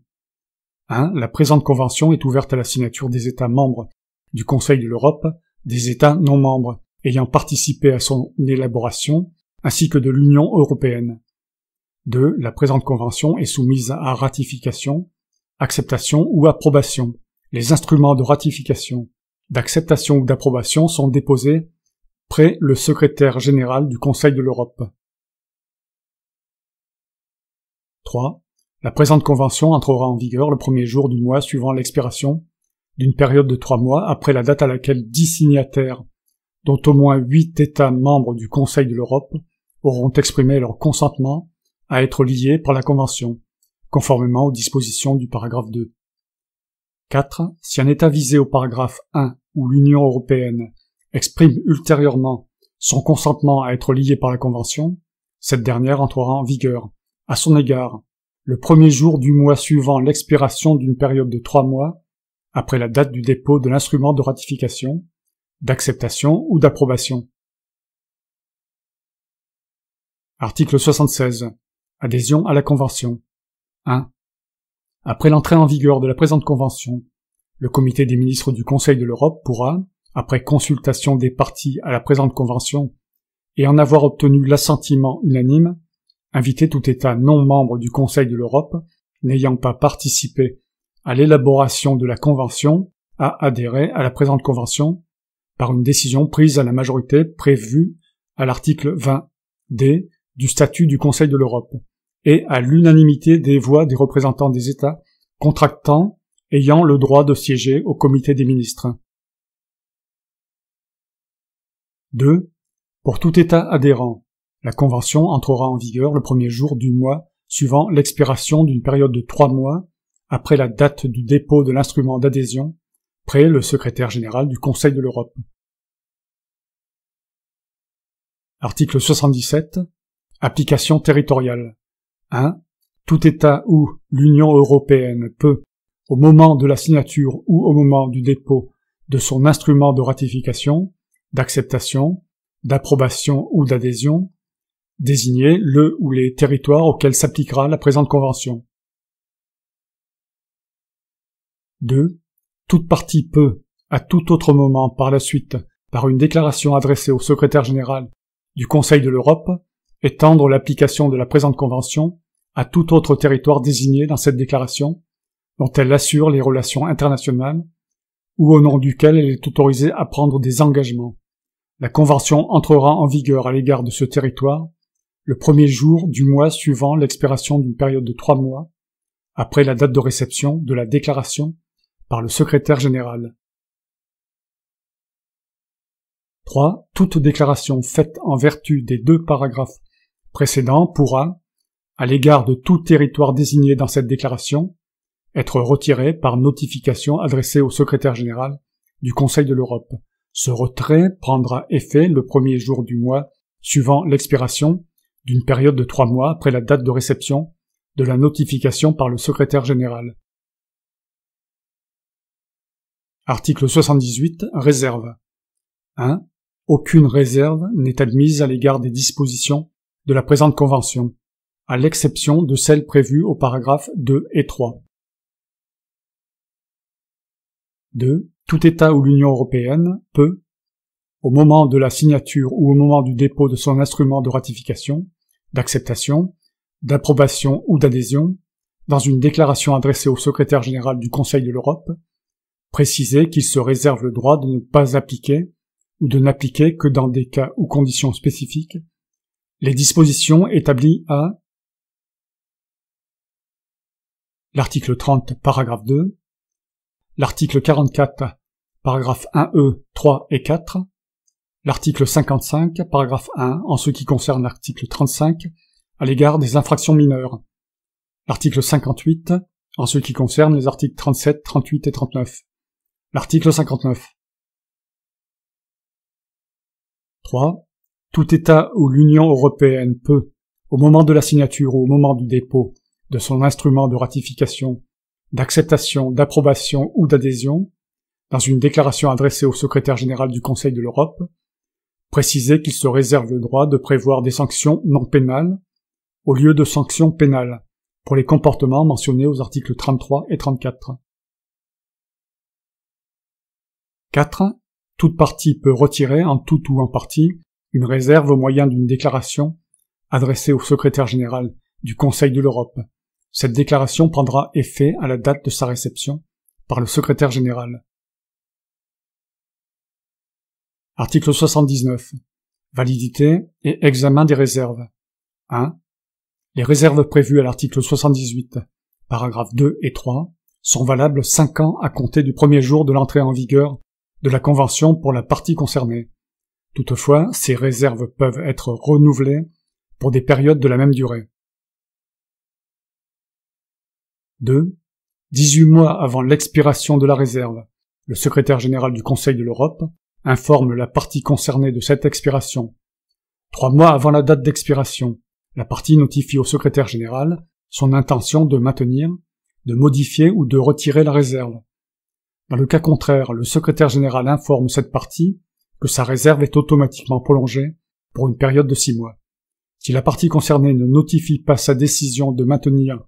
1. La présente convention est ouverte à la signature des États membres du Conseil de l'Europe, des États non membres ayant participé à son élaboration, ainsi que de l'Union européenne. 2. La présente convention est soumise à ratification, acceptation ou approbation. Les instruments de ratification, d'acceptation ou d'approbation sont déposés près le secrétaire général du Conseil de l'Europe. 3. La présente convention entrera en vigueur le premier jour du mois suivant l'expiration d'une période de 3 mois après la date à laquelle 10 signataires, dont au moins 8 États membres du Conseil de l'Europe, auront exprimé leur consentement à être liés par la Convention, conformément aux dispositions du paragraphe 2. 4. Si un État visé au paragraphe 1 ou l'Union européenne exprime ultérieurement son consentement à être lié par la Convention, cette dernière entrera en vigueur, à son égard, le premier jour du mois suivant l'expiration d'une période de 3 mois, après la date du dépôt de l'instrument de ratification, d'acceptation ou d'approbation. Article 76. Adhésion à la Convention. 1. Après l'entrée en vigueur de la présente Convention, le comité des ministres du Conseil de l'Europe pourra, après consultation des parties à la présente Convention et en avoir obtenu l'assentiment unanime, inviter tout État non membre du Conseil de l'Europe, n'ayant pas participé à l'élaboration de la Convention, à adhérer à la présente Convention par une décision prise à la majorité prévue à l'article 20d du statut du Conseil de l'Europe, et à l'unanimité des voix des représentants des États contractants ayant le droit de siéger au comité des ministres. 2. Pour tout État adhérent, la Convention entrera en vigueur le premier jour du mois suivant l'expiration d'une période de 3 mois après la date du dépôt de l'instrument d'adhésion, près le secrétaire général du Conseil de l'Europe. Article 77. Application territoriale. 1. Tout État où l'Union européenne peut, au moment de la signature ou au moment du dépôt de son instrument de ratification, d'acceptation, d'approbation ou d'adhésion, désigner le ou les territoires auxquels s'appliquera la présente Convention. 2. Toute partie peut, à tout autre moment par la suite, par une déclaration adressée au secrétaire général du Conseil de l'Europe, étendre l'application de la présente Convention à tout autre territoire désigné dans cette déclaration, dont elle assure les relations internationales, ou au nom duquel elle est autorisée à prendre des engagements. La Convention entrera en vigueur à l'égard de ce territoire le premier jour du mois suivant l'expiration d'une période de 3 mois, après la date de réception de la déclaration par le secrétaire général. 3. Toute déclaration faite en vertu des 2 paragraphes précédents pourra, à l'égard de tout territoire désigné dans cette déclaration, être retirée par notification adressée au secrétaire général du Conseil de l'Europe. Ce retrait prendra effet le premier jour du mois suivant l'expiration d'une période de 3 mois après la date de réception de la notification par le secrétaire général. Article 78. Réserve. 1. Aucune réserve n'est admise à l'égard des dispositions de la présente Convention, à l'exception de celles prévues au paragraphe 2 et 3. 2. Tout État où l'Union européenne peut, au moment de la signature ou au moment du dépôt de son instrument de ratification, d'acceptation, d'approbation ou d'adhésion, dans une déclaration adressée au secrétaire général du Conseil de l'Europe, préciser qu'il se réserve le droit de ne pas appliquer ou de n'appliquer que dans des cas ou conditions spécifiques les dispositions établies à l'article 30, paragraphe 2, l'article 44, paragraphe 1e, 3 et 4, l'article 55, paragraphe 1, en ce qui concerne l'article 35, à l'égard des infractions mineures, l'article 58, en ce qui concerne les articles 37, 38 et 39, l'article 59. 3. Tout État où l'Union européenne peut, au moment de la signature ou au moment du dépôt de son instrument de ratification, d'acceptation, d'approbation ou d'adhésion, dans une déclaration adressée au secrétaire général du Conseil de l'Europe, préciser qu'il se réserve le droit de prévoir des sanctions non pénales au lieu de sanctions pénales pour les comportements mentionnés aux articles 33 et 34. 4. Toute partie peut retirer en tout ou en partie une réserve au moyen d'une déclaration adressée au secrétaire général du Conseil de l'Europe. Cette déclaration prendra effet à la date de sa réception par le secrétaire général. Article 79. Validité et examen des réserves. 1. Les réserves prévues à l'article 78, paragraphes 2 et 3, sont valables 5 ans à compter du premier jour de l'entrée en vigueur de la Convention pour la partie concernée. Toutefois, ces réserves peuvent être renouvelées pour des périodes de la même durée. 2. 18 mois avant l'expiration de la réserve, le secrétaire général du Conseil de l'Europe informe la partie concernée de cette expiration. 3 mois avant la date d'expiration, la partie notifie au secrétaire général son intention de maintenir, de modifier ou de retirer la réserve. Dans le cas contraire, le secrétaire général informe cette partie que sa réserve est automatiquement prolongée pour une période de 6 mois. Si la partie concernée ne notifie pas sa décision de maintenir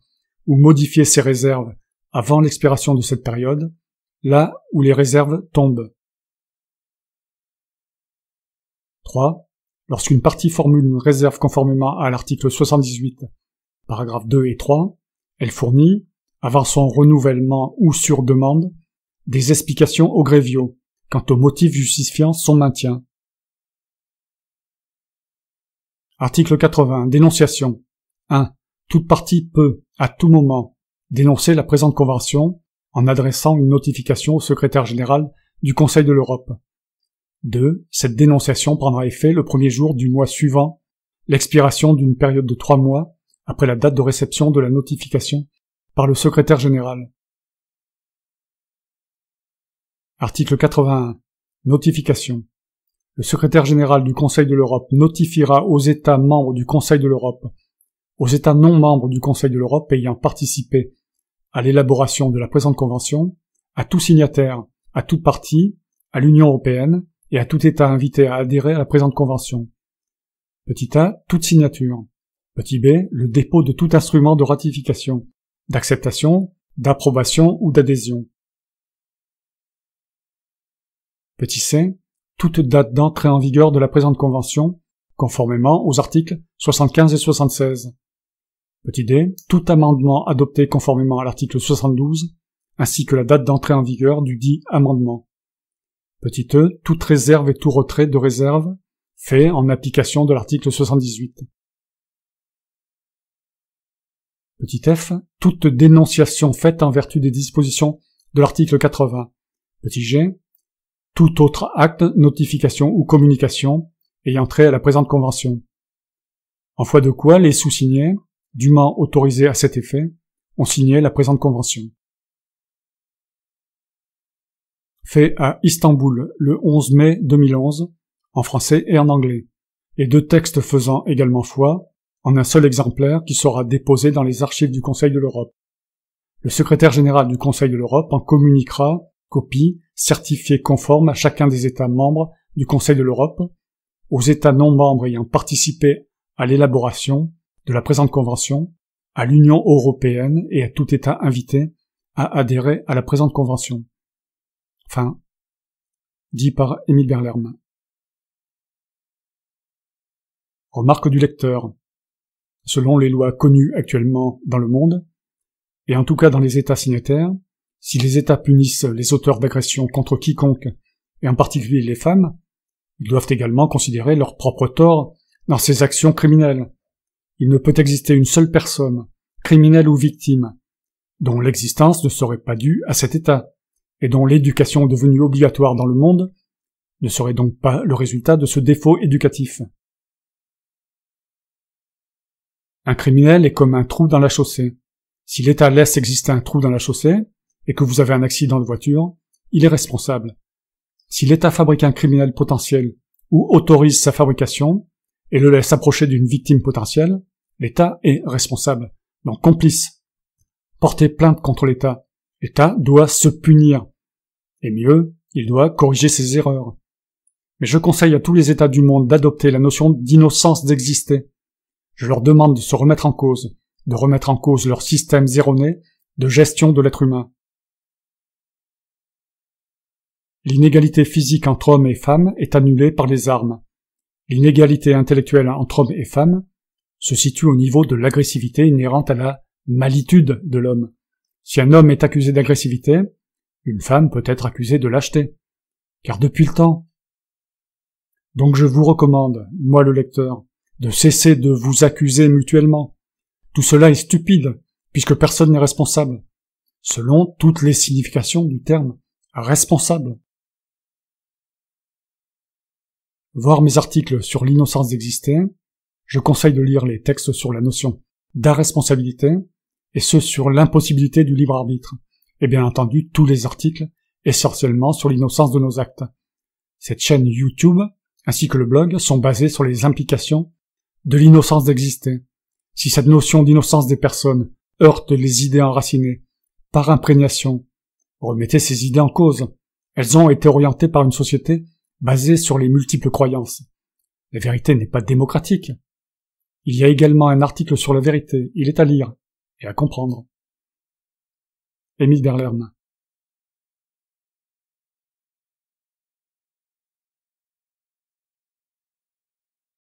ou modifier ses réserves avant l'expiration de cette période, là où les réserves tombent. 3. lorsqu'une partie formule une réserve conformément à l'article 78, paragraphes 2 et 3, elle fournit, avant son renouvellement ou sur demande, des explications au grévio quant au motif justifiant son maintien. Article 80. Dénonciation. 1. Toute partie peut, à tout moment, dénoncer la présente convention en adressant une notification au secrétaire général du Conseil de l'Europe. 2. Cette dénonciation prendra effet le premier jour du mois suivant l'expiration d'une période de 3 mois après la date de réception de la notification par le secrétaire général. Article 81. Notification. Le secrétaire général du Conseil de l'Europe notifiera aux États membres du Conseil de l'Europe, aux États non membres du Conseil de l'Europe ayant participé à l'élaboration de la présente convention, à tout signataire, à toute partie, à l'Union européenne et à tout État invité à adhérer à la présente convention. Petit a, toute signature. Petit b, le dépôt de tout instrument de ratification, d'acceptation, d'approbation ou d'adhésion. Petit c, toute date d'entrée en vigueur de la présente convention, conformément aux articles 75 et 76. Petit d, tout amendement adopté conformément à l'article 72, ainsi que la date d'entrée en vigueur du dit amendement. Petit e, toute réserve et tout retrait de réserve fait en application de l'article 78. Petit f, toute dénonciation faite en vertu des dispositions de l'article 80. Petit g, tout autre acte, notification ou communication ayant trait à la présente convention. En foi de quoi les sous-signés, dûment autorisés à cet effet, ont signé la présente convention. Fait à Istanbul le 11 mai 2011, en français et en anglais, et 2 textes faisant également foi, en un seul exemplaire qui sera déposé dans les archives du Conseil de l'Europe. Le secrétaire général du Conseil de l'Europe en communiquera copie certifiée conforme à chacun des États membres du Conseil de l'Europe, aux États non membres ayant participé à l'élaboration de la présente convention, à l'Union européenne et à tout État invité à adhérer à la présente convention. Fin. Dit par Émile Berlerme. Remarque du lecteur. Selon les lois connues actuellement dans le monde, et en tout cas dans les États signataires, si les États punissent les auteurs d'agressions contre quiconque, et en particulier les femmes, ils doivent également considérer leur propre tort dans ces actions criminelles. Il ne peut exister une seule personne, criminelle ou victime, dont l'existence ne serait pas due à cet État, et dont l'éducation devenue obligatoire dans le monde ne serait donc pas le résultat de ce défaut éducatif. Un criminel est comme un trou dans la chaussée. Si l'État laisse exister un trou dans la chaussée, et que vous avez un accident de voiture, il est responsable. Si l'État fabrique un criminel potentiel, ou autorise sa fabrication, et le laisse approcher d'une victime potentielle, l'État est responsable, donc complice. Porter plainte contre l'État. L'État doit se punir. Et mieux, il doit corriger ses erreurs. Mais je conseille à tous les États du monde d'adopter la notion d'innocence d'exister. Je leur demande de se remettre en cause, de remettre en cause leurs systèmes erronés de gestion de l'être humain. L'inégalité physique entre hommes et femmes est annulée par les armes. L'inégalité intellectuelle entre hommes et femmes se situe au niveau de l'agressivité inhérente à la malitude de l'homme. Si un homme est accusé d'agressivité, une femme peut être accusée de lâcheté. Car depuis le temps. Donc je vous recommande, moi le lecteur, de cesser de vous accuser mutuellement. Tout cela est stupide, puisque personne n'est responsable, selon toutes les significations du terme responsable. Voir mes articles sur l'innocence d'exister, je conseille de lire les textes sur la notion d'irresponsabilité, et ceux sur l'impossibilité du libre arbitre, et bien entendu tous les articles essentiellement sur l'innocence de nos actes. Cette chaîne YouTube, ainsi que le blog, sont basés sur les implications de l'innocence d'exister. Si cette notion d'innocence des personnes heurte les idées enracinées, par imprégnation, remettez ces idées en cause. Elles ont été orientées par une société basée sur les multiples croyances. La vérité n'est pas démocratique. Il y a également un article sur la vérité, il est à lire et à comprendre. Émile Berlerme.